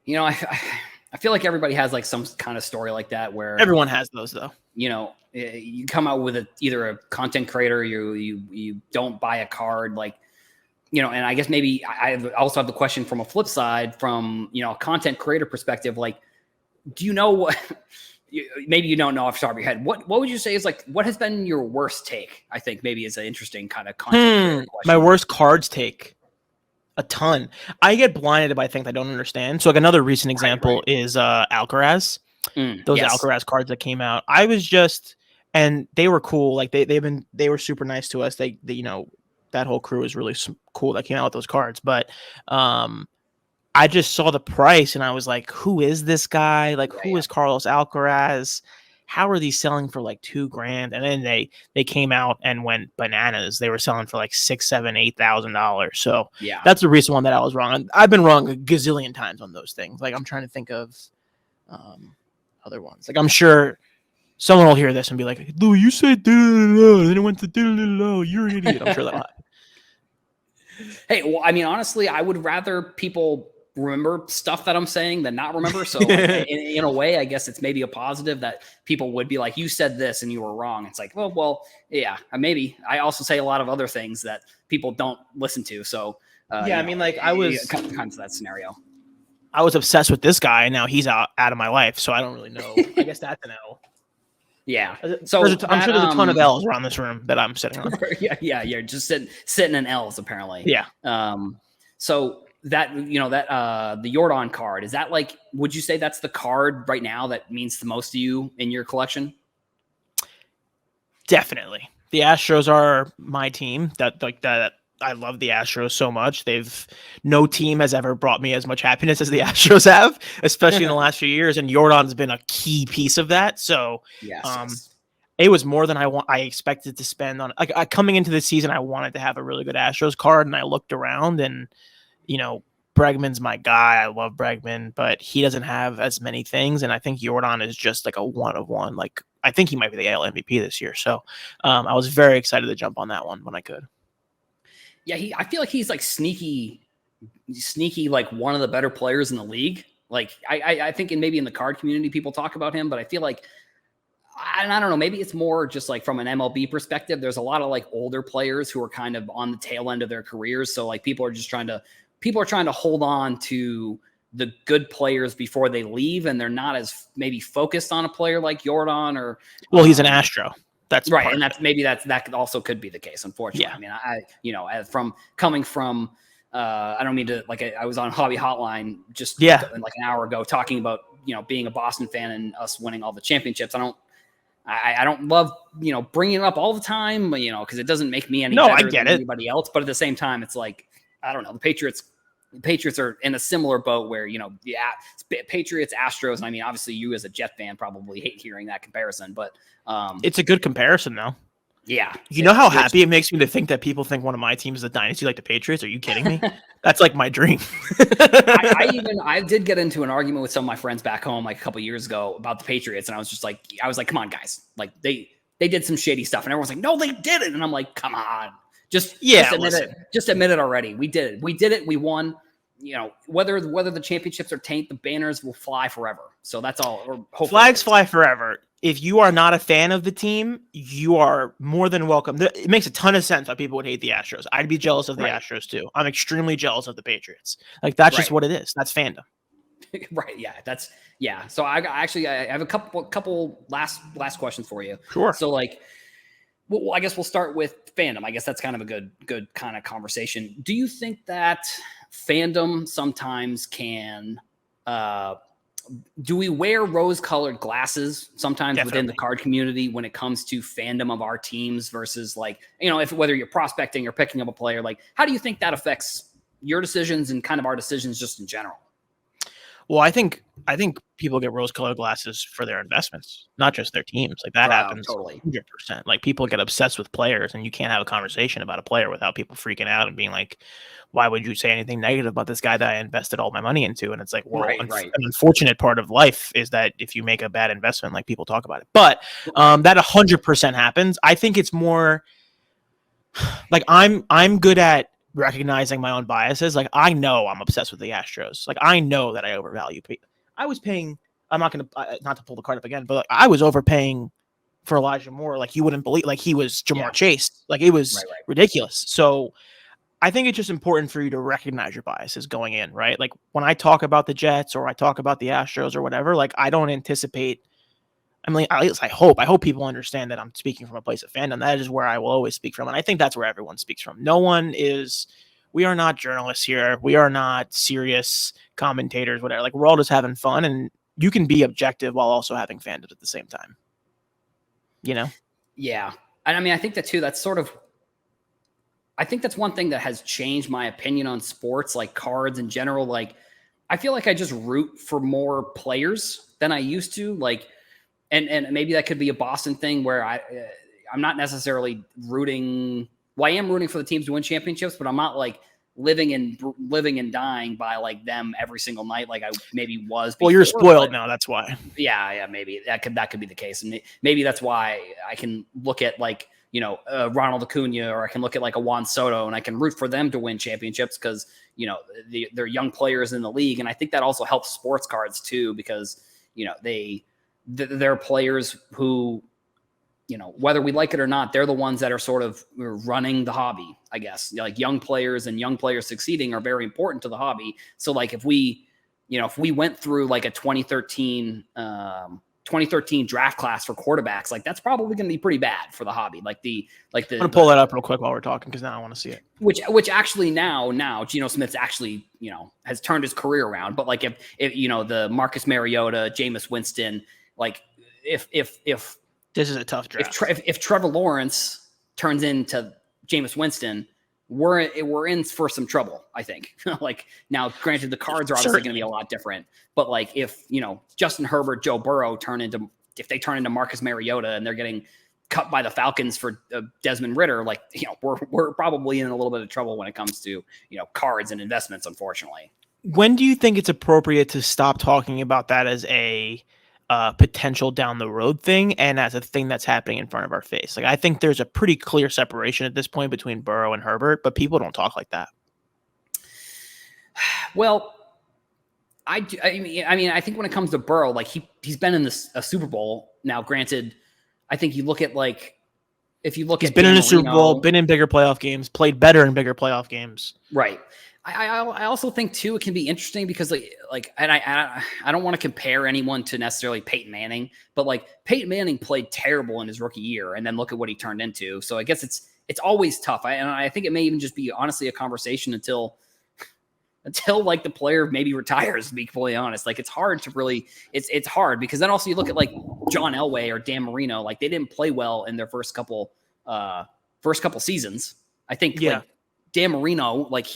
Speaker 1: I feel like everybody has like some kind of story like that where
Speaker 2: everyone has those though.
Speaker 1: You come out with either a content creator, you don't buy a card, like, and I guess maybe I also have the question from a flip side, from, a content creator perspective. Like, do you know what, maybe you don't know off the top of your head, what would you say is like, what has been your worst take? I think maybe is an interesting kind of content creator question.
Speaker 2: My worst cards take. A ton. I get blinded by things I don't understand. So like another recent example is Alcaraz. Those Alcaraz cards that came out. I was and they were cool. Like they were super nice to us. They that whole crew was really cool that came out with those cards. But I just saw the price and I was like, who is this guy? Like, who is Carlos Alcaraz? How are these selling for like $2,000? And then they came out and went bananas. They were selling for like $6,000, $7,000, $8,000. So that's the recent one that I was wrong. I've been wrong a gazillion times on those things. Like, I'm trying to think of other ones. Like, I'm sure someone will hear this and be like, Lou, you said then it went to you're an idiot. I'm sure that'll happen.
Speaker 1: Hey, well, I mean, honestly, I would rather people remember stuff that I'm saying than not remember. So like, in a way, I guess it's maybe a positive that people would be like, you said this and you were wrong. It's like, well, yeah, maybe. I also say a lot of other things that people don't listen to. So
Speaker 2: I mean, like I was
Speaker 1: kind of that scenario.
Speaker 2: I was obsessed with this guy, and now he's out of my life. So I don't really know. I guess that's an L.
Speaker 1: Yeah. So
Speaker 2: I'm sure there's a ton of L's around this room that I'm sitting on.
Speaker 1: yeah. You're just sitting in L's apparently.
Speaker 2: Yeah.
Speaker 1: So that, the Jordan card, is that like, would you say that's the card right now that means the most to you in your collection?
Speaker 2: Definitely. The Astros are my team. That I love the Astros so much. No team has ever brought me as much happiness as the Astros have, especially in the last few years. And Jordan's been a key piece of that. So
Speaker 1: yes.
Speaker 2: It was more than I expected to spend on. Like, coming into the season, I wanted to have a really good Astros card, and I looked around, and Bregman's my guy. I love Bregman, but he doesn't have as many things. And I think Jordan is just like a one of one. Like, I think he might be the AL MVP this year. So I was very excited to jump on that one when I could.
Speaker 1: Yeah, I feel like he's like sneaky, like one of the better players in the league. Like I think maybe in the card community people talk about him, but I feel like, and I don't know, maybe it's more just like from an MLB perspective. There's a lot of like older players who are kind of on the tail end of their careers. So like people are trying to hold on to the good players before they leave. And they're not as maybe focused on a player like Jordan or.
Speaker 2: Well, he's an Astro. That's
Speaker 1: right. And that also could be the case, unfortunately. Yeah. I mean, from coming from, I don't mean to, like, I was on Hobby Hotline just like an hour ago talking about, being a Boston fan and us winning all the championships. I don't love, bringing it up all the time, because it doesn't make me any better than anybody else. But at the same time, it's like, I don't know, the Patriots are in a similar boat where, Patriots, Astros. And I mean, obviously you as a Jet fan probably hate hearing that comparison, but
Speaker 2: it's a good comparison though.
Speaker 1: Yeah.
Speaker 2: You know how happy it makes me to think that people think one of my teams is a dynasty like the Patriots? Are you kidding me? That's like my dream.
Speaker 1: I did get into an argument with some of my friends back home like a couple years ago about the Patriots. And I was like, come on, guys. Like they did some shady stuff. And everyone's like, no, they didn't. And I'm like, come on. Just admit it. Just admit it already. We did it. We did it. We won. Whether the championships are taint, the banners will fly forever. So that's all.
Speaker 2: Flags fly forever. If you are not a fan of the team, you are more than welcome. It makes a ton of sense why people would hate the Astros. I'd be jealous of the Astros too. I'm extremely jealous of the Patriots. Like that's just what it is. That's fandom.
Speaker 1: Right. Yeah. So I have a couple last questions for you.
Speaker 2: Sure.
Speaker 1: So like, well, I guess we'll start with fandom. I guess that's kind of a good kind of conversation. Do you think that fandom sometimes can, do we wear rose-colored glasses sometimes within the card community when it comes to fandom of our teams versus like, whether you're prospecting or picking up a player, like how do you think that affects your decisions and kind of our decisions just in general?
Speaker 2: Well, I think people get rose-colored glasses for their investments, not just their teams. Like that happens
Speaker 1: totally
Speaker 2: 100%. Like people get obsessed with players, and you can't have a conversation about a player without people freaking out and being like, "Why would you say anything negative about this guy that I invested all my money into?" And it's like, well, an unfortunate part of life is that if you make a bad investment, like people talk about it. But that 100% happens. I think it's more like I'm good at recognizing my own biases. Like I know I'm obsessed with the Astros. Like I know that I overvalue. I was paying. I'm not going to not to pull the card up again, but like, I was overpaying for Elijah Moore. Like you wouldn't believe. Like he was Jamar Chase. Like it was ridiculous. So I think it's just important for you to recognize your biases going in, right? Like when I talk about the Jets or I talk about the Astros or whatever, like I don't anticipate. I mean, at least I hope people understand that I'm speaking from a place of fandom. That is where I will always speak from. And I think that's where everyone speaks from. We are not journalists here. We are not serious commentators, whatever. Like we're all just having fun, and you can be objective while also having fandom at the same time.
Speaker 1: Yeah. And I mean, I think that too, I think that's one thing that has changed my opinion on sports, like cards in general. Like I feel like I just root for more players than I used to. Like, and maybe that could be a Boston thing where I'm not necessarily rooting. Well, I am rooting for the teams to win championships, but I'm not like living and dying by like them every single night like I maybe was before.
Speaker 2: Well, you're spoiled now. That's why.
Speaker 1: Yeah. Maybe that could be the case, and maybe that's why I can look at like Ronald Acuna, or I can look at like a Juan Soto, and I can root for them to win championships because they're young players in the league, and I think that also helps sports cards too because they're players who, whether we like it or not, they're the ones that are sort of running the hobby, I guess. Like young players and young players succeeding are very important to the hobby. So like if we went through like a 2013 draft class for quarterbacks, like that's probably going to be pretty bad for the hobby. I'm going
Speaker 2: to pull that up real quick while we're talking because now I want to see it.
Speaker 1: Which actually now Geno Smith's actually has turned his career around. But like if the Marcus Mariota, Jameis Winston, like if
Speaker 2: this is a tough draft.
Speaker 1: If Trevor Lawrence turns into Jameis Winston, we're in for some trouble, I think. Like now, granted, the cards are obviously going to be a lot different, but like if Justin Herbert, Joe Burrow turn into Marcus Mariota and they're getting cut by the Falcons for Desmond Ridder, like we're probably in a little bit of trouble when it comes to cards and investments, unfortunately.
Speaker 2: When do you think it's appropriate to stop talking about that as a potential down the road thing and as a thing that's happening in front of our face? Like, I think there's a pretty clear separation at this point between Burrow and Herbert, but people don't talk like that.
Speaker 1: Well, I think when it comes to Burrow, like he's been in a Super Bowl now. Granted, I think you look at like if you look
Speaker 2: He's
Speaker 1: at
Speaker 2: been
Speaker 1: Dan
Speaker 2: in a Super Bowl,
Speaker 1: Marino,
Speaker 2: been in bigger playoff games, played better in bigger playoff games.
Speaker 1: right? I also think too it can be interesting because and I don't want to compare anyone to necessarily Peyton Manning, but like Peyton Manning played terrible in his rookie year, and then look at what he turned into. So I guess it's always tough. I think it may even just be honestly a conversation until like the player maybe retires, to be completely honest. Like it's hard to really it's hard because then also you look at like John Elway or Dan Marino, like they didn't play well in their first couple seasons. I think like Dan Marino, like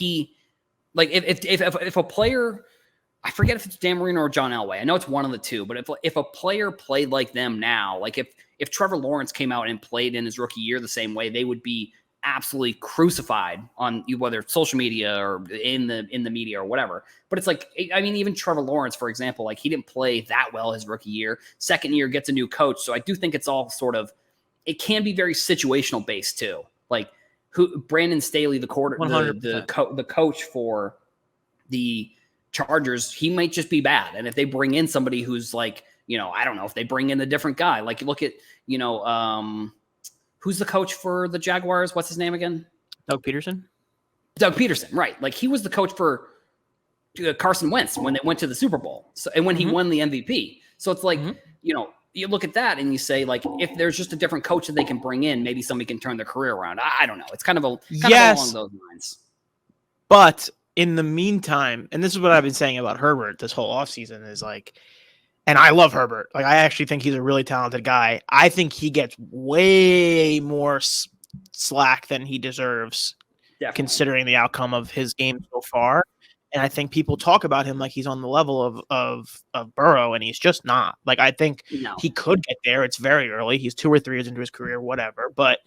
Speaker 1: if a player, I forget if it's Dan Marino or John Elway. I know it's one of the two, but if a player played like them now, like if Trevor Lawrence came out and played in his rookie year the same way, they would be absolutely crucified on whether it's social media or in the media or whatever. But it's like, I mean, even Trevor Lawrence, for example, like he didn't play that well his rookie year. Second year gets a new coach. So I do think it's all sort of, it can be very situational based too. Like Brandon Staley, the coach for the Chargers, he might just be bad. And if they bring in somebody who's like, I don't know, if they bring in a different guy, like look at, who's the coach for the Jaguars? What's his name again?
Speaker 2: Doug Peterson.
Speaker 1: Doug Peterson, right. Like he was the coach for Carson Wentz when they went to the Super Bowl. So, and when he won the MVP. So it's like, you look at that and you say, like, if there's just a different coach that they can bring in, maybe somebody can turn their career around. I don't know. It's kind of along those lines.
Speaker 2: But in the meantime, and this is what I've been saying about Herbert this whole offseason is like, and I love Herbert. Like, I actually think he's a really talented guy. I think he gets way more slack than he deserves, considering the outcome of his game so far. And I think people talk about him like he's on the level of Burrow, and he's just not. Like, I think he could get there. It's very early. He's 2 or 3 years into his career, whatever. But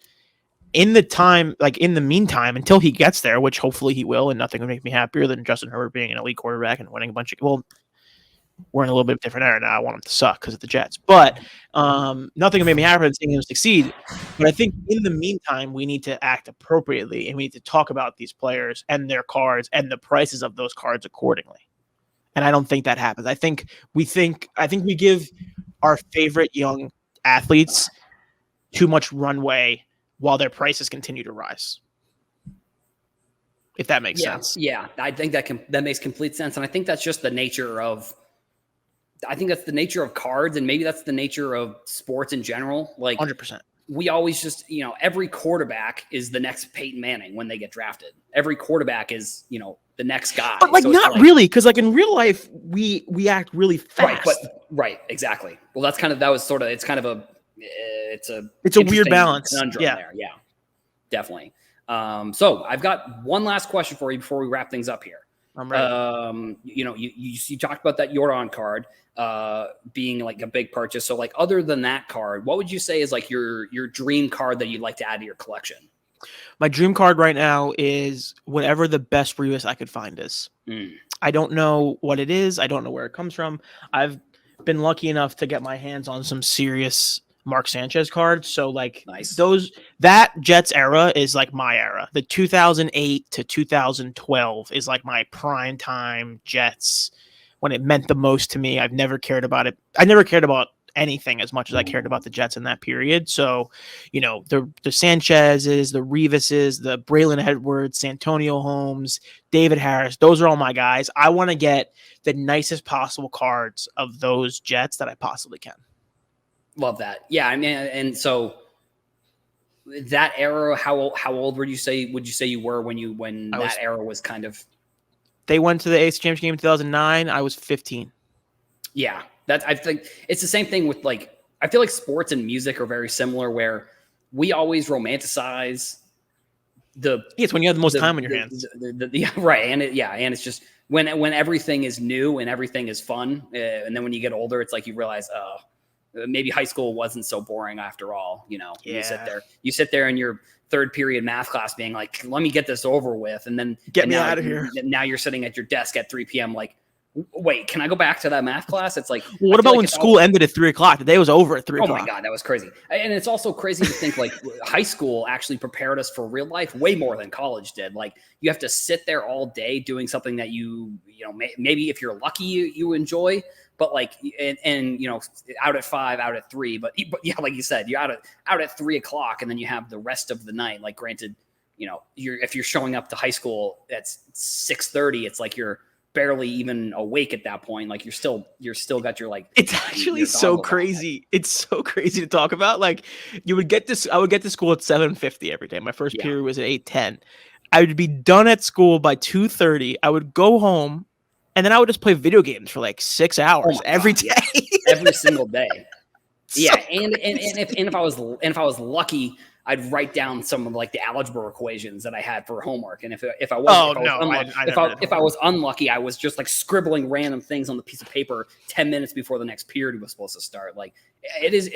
Speaker 2: in the meantime, until he gets there, which hopefully he will, and nothing would make me happier than Justin Herbert being an elite quarterback and winning a bunch of – well, we're in a little bit of a different era now. I want him to suck because of the Jets. But nothing would make me happier than seeing him succeed. But I think in the meantime, we need to act appropriately, and we need to talk about these players and their cards and the prices of those cards accordingly. And I don't think that happens. I think we give our favorite young athletes too much runway while their prices continue to rise. If that makes sense.
Speaker 1: Yeah, I think that makes complete sense. And I think that's just the nature of cards, and maybe that's the nature of sports in general. Like
Speaker 2: 100%.
Speaker 1: We always just, every quarterback is the next Peyton Manning when they get drafted. Every quarterback is, the next guy.
Speaker 2: But not really, because like in real life, we act really fast.
Speaker 1: Right, exactly. Well, it's kind of
Speaker 2: a weird balance.
Speaker 1: There. Yeah, definitely. So I've got one last question for you before we wrap things up here.
Speaker 2: I'm ready.
Speaker 1: You talked about that Jordan card being like a big purchase. So like other than that card, what would you say is like your dream card that you'd like to add to your collection?
Speaker 2: My dream card right now is whatever the best Revis I could find is. I don't know what it is. I don't know where it comes from. I've been lucky enough to get my hands on some serious Mark Sanchez cards. So like
Speaker 1: nice.
Speaker 2: That Jets era is like my era. The 2008 to 2012 is like my prime time Jets when it meant the most to me. I've never cared about it. I never cared about anything as much as I cared about the Jets in that period. So, the Sanchez's, the Revis's, the Braylon Edwards, Santonio Holmes, David Harris, those are all my guys. I want to get the nicest possible cards of those Jets that I possibly can.
Speaker 1: Love that. Yeah, I mean, and so that era, how old would you say you were when that era was kind of?
Speaker 2: They went to the AFC Championship game in 2009. I was 15.
Speaker 1: Yeah, I think it's the same thing with like, I feel like sports and music are very similar where we always romanticize
Speaker 2: it's when you have the most time on your hands.
Speaker 1: Right. And and it's just when everything is new and everything is fun. And then when you get older, it's like you realize, maybe high school wasn't so boring after all. You sit there in your third period math class being like, let me get this over with. And then
Speaker 2: get me out of here.
Speaker 1: Now you're sitting at your desk at 3 p.m. like, wait, can I go back to that math class? It's like,
Speaker 2: well, what about when school ended at 3 o'clock? The day was over at 3 o'clock.
Speaker 1: Oh my God, that was crazy. And it's also crazy to think like high school actually prepared us for real life way more than college did. Like you have to sit there all day doing something that you know, maybe if you're lucky, you enjoy, but like, and you know, out at 5, out at 3, but yeah, like you said, you're out at 3 o'clock and then you have the rest of the night. Like granted, you know, if you're showing up to high school at 6:30, it's like you're barely even awake at that point. Like you're still got your like.
Speaker 2: It's actually so crazy. It's so crazy to talk about. Like I would get to school at 7:50 every day. My first period was at 8:10. I would be done at school by 2:30. I would go home, and then I would just play video games for like 6 hours every day,
Speaker 1: every single day. Yeah, and if I was lucky, I'd write down some of like the algebra equations that I had for homework. And if I was unlucky, I was just like scribbling random things on the piece of paper 10 minutes before the next period was supposed to start. Like it is.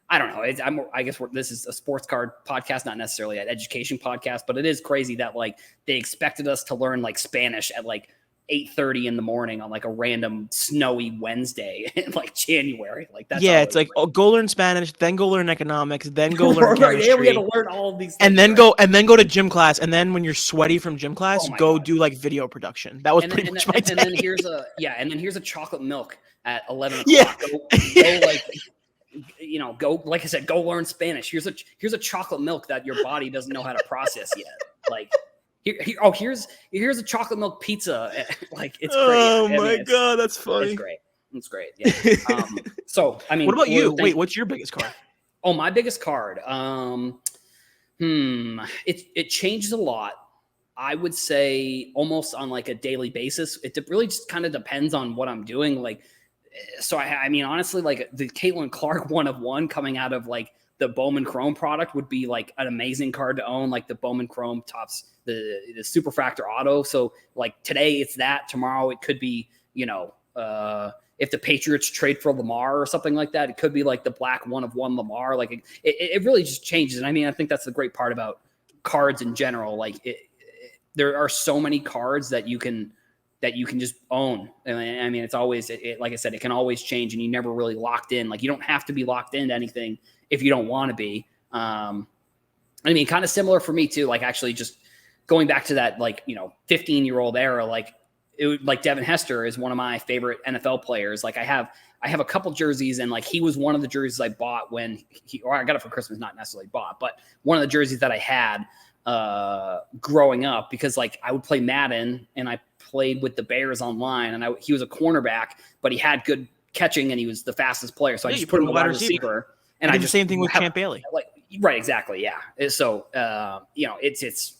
Speaker 1: I don't know. I guess this is a sports card podcast, not necessarily an education podcast, but it is crazy that like they expected us to learn like Spanish at like 8:30 in the morning on like a random snowy Wednesday in like January. Like that's
Speaker 2: it's like go learn Spanish, then go learn economics, then go learn chemistry.
Speaker 1: Yeah, we had to learn all of these things,
Speaker 2: and then go to gym class, and then when you're sweaty from gym class, do like video production. That was pretty much my day.
Speaker 1: And then here's a chocolate milk at 11 o'clock. Go like you know, go like I said, go learn Spanish. Here's a chocolate milk that your body doesn't know how to process yet. Like here's a chocolate milk pizza. Like it's great.
Speaker 2: Oh my God, that's funny.
Speaker 1: It's great. It's great. Yeah. So I mean,
Speaker 2: what about you? Wait, what's your biggest card?
Speaker 1: Oh, my biggest card. It changes a lot. I would say almost on like a daily basis. It really just kind of depends on what I'm doing. Like, so I mean, honestly, like the Caitlin Clark 1 of 1 coming out of like the Bowman Chrome product would be like an amazing card to own. Like the Bowman Chrome tops the Superfractor Auto. So like today it's that. Tomorrow it could be, you know, if the Patriots trade for Lamar or something like that, it could be like the black 1 of 1 Lamar. Like it really just changes. And I mean, I think that's the great part about cards in general. Like there are so many cards that you can just own. And I mean, it's always, like I said, it can always change and you never really locked in. Like you don't have to be locked into anything if you don't want to be. I mean, kind of similar for me too. Like actually just going back to that, like, you know, 15-year-old era, like Devin Hester is one of my favorite NFL players. Like I have a couple jerseys and like he was one of the jerseys I bought when I got it for Christmas, not necessarily bought, but one of the jerseys that I had growing up because like I would play Madden and I played with the Bears online and he was a cornerback, but he had good catching and he was the fastest player. So I just put him a wide receiver. And I
Speaker 2: did the same thing with Champ Bailey.
Speaker 1: Like, right, exactly. Yeah. So, you know, it's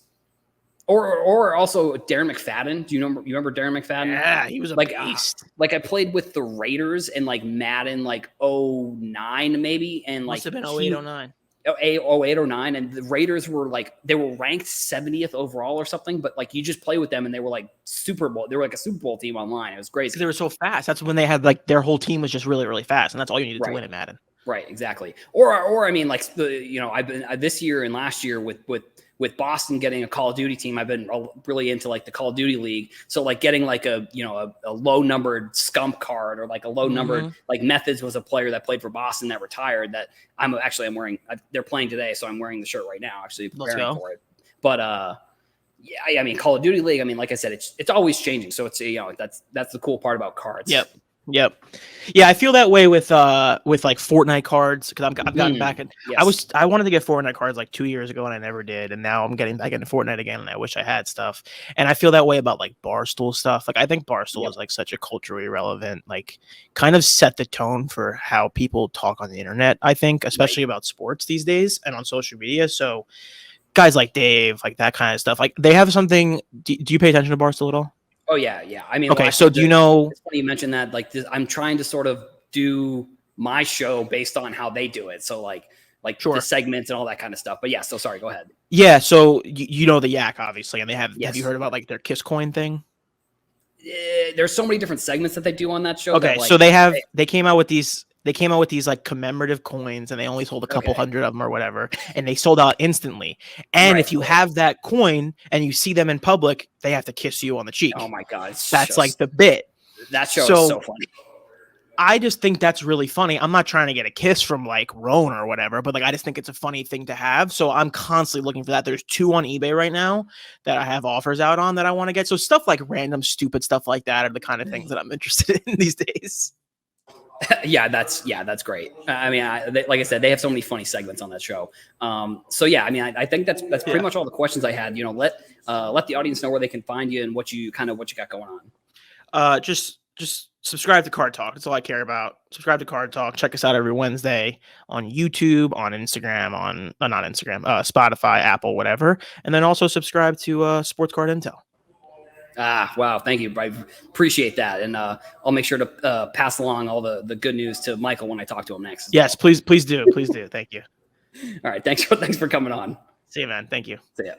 Speaker 1: or also Darren McFadden. Do you remember Darren McFadden?
Speaker 2: Yeah, he was a beast.
Speaker 1: Like I played with the Raiders in like Madden, like 09 maybe. And like
Speaker 2: must have been 08, 09.
Speaker 1: 08 or 09. And the Raiders were like, they were ranked 70th overall or something, but like you just play with them and they were like Super Bowl. They were like a Super Bowl team online. It was crazy.
Speaker 2: They were so fast. That's when they had like their whole team was just really, really fast. And that's all you needed to win at Madden.
Speaker 1: Right, exactly. Or I mean, like you know, I've been this year and last year with Boston getting a Call of Duty team. I've been really into like the Call of Duty League. So like getting like a low numbered Scump card or like a low numbered like Methods was a player that played for Boston that retired. That I'm wearing. They're playing today, so I'm wearing the shirt right now. Actually preparing for it. But yeah, I mean Call of Duty League. I mean, like I said, it's always changing. So it's that's the cool part about cards.
Speaker 2: Yep. Yeah, I feel that way with like Fortnite cards because I've gotten back and I wanted to get Fortnite cards like 2 years ago and I never did, and now I'm getting back into Fortnite again and I wish I had stuff. And I feel that way about like Barstool stuff. Like I think Barstool is like such a culturally relevant, like kind of set the tone for how people talk on the internet, I think, especially about sports these days and on social media. So guys like Dave, like that kind of stuff, like they have something. Do you pay attention to Barstool at all?
Speaker 1: Oh yeah. I mean,
Speaker 2: okay. So do you know?
Speaker 1: It's funny you mentioned that. Like, I'm trying to sort of do my show based on how they do it. So like the segments and all that kind of stuff. But yeah. So sorry. Go ahead.
Speaker 2: Yeah. So you know the Yak obviously, and they have. Yes. Have you heard about like their Kiss Coin thing?
Speaker 1: There's so many different segments that they do on that show.
Speaker 2: Okay. So they came out with these They came out with these like commemorative coins, and they only sold a couple
Speaker 1: Okay.
Speaker 2: hundred of them or whatever, and they sold out instantly. And if you have that coin and you see them in public, they have to kiss you on the cheek.
Speaker 1: Oh my God.
Speaker 2: That's like the bit.
Speaker 1: That show is so funny.
Speaker 2: I just think that's really funny. I'm not trying to get a kiss from like Roan or whatever, but like I just think it's a funny thing to have. So I'm constantly looking for that. There's 2 on eBay right now that I have offers out on that I want to get. So stuff like random stupid stuff like that are the kind of things that I'm interested in these days.
Speaker 1: Yeah, that's great. I mean, like I said, they have so many funny segments on that show. So yeah, I mean, I think that's pretty much all the questions I had. You know, let the audience know where they can find you and what you got going on.
Speaker 2: Just subscribe to Card Talk. That's all I care about. Subscribe to Card Talk. Check us out every Wednesday on YouTube, on Instagram, on not Instagram, Spotify, Apple, whatever. And then also subscribe to Sports Card Intel.
Speaker 1: Wow. Thank you. I appreciate that. And I'll make sure to pass along all the good news to Michael when I talk to him next.
Speaker 2: Yes, please do. Please do. Thank you.
Speaker 1: All right. Thanks for coming on.
Speaker 2: See you, man. Thank you.
Speaker 1: See ya.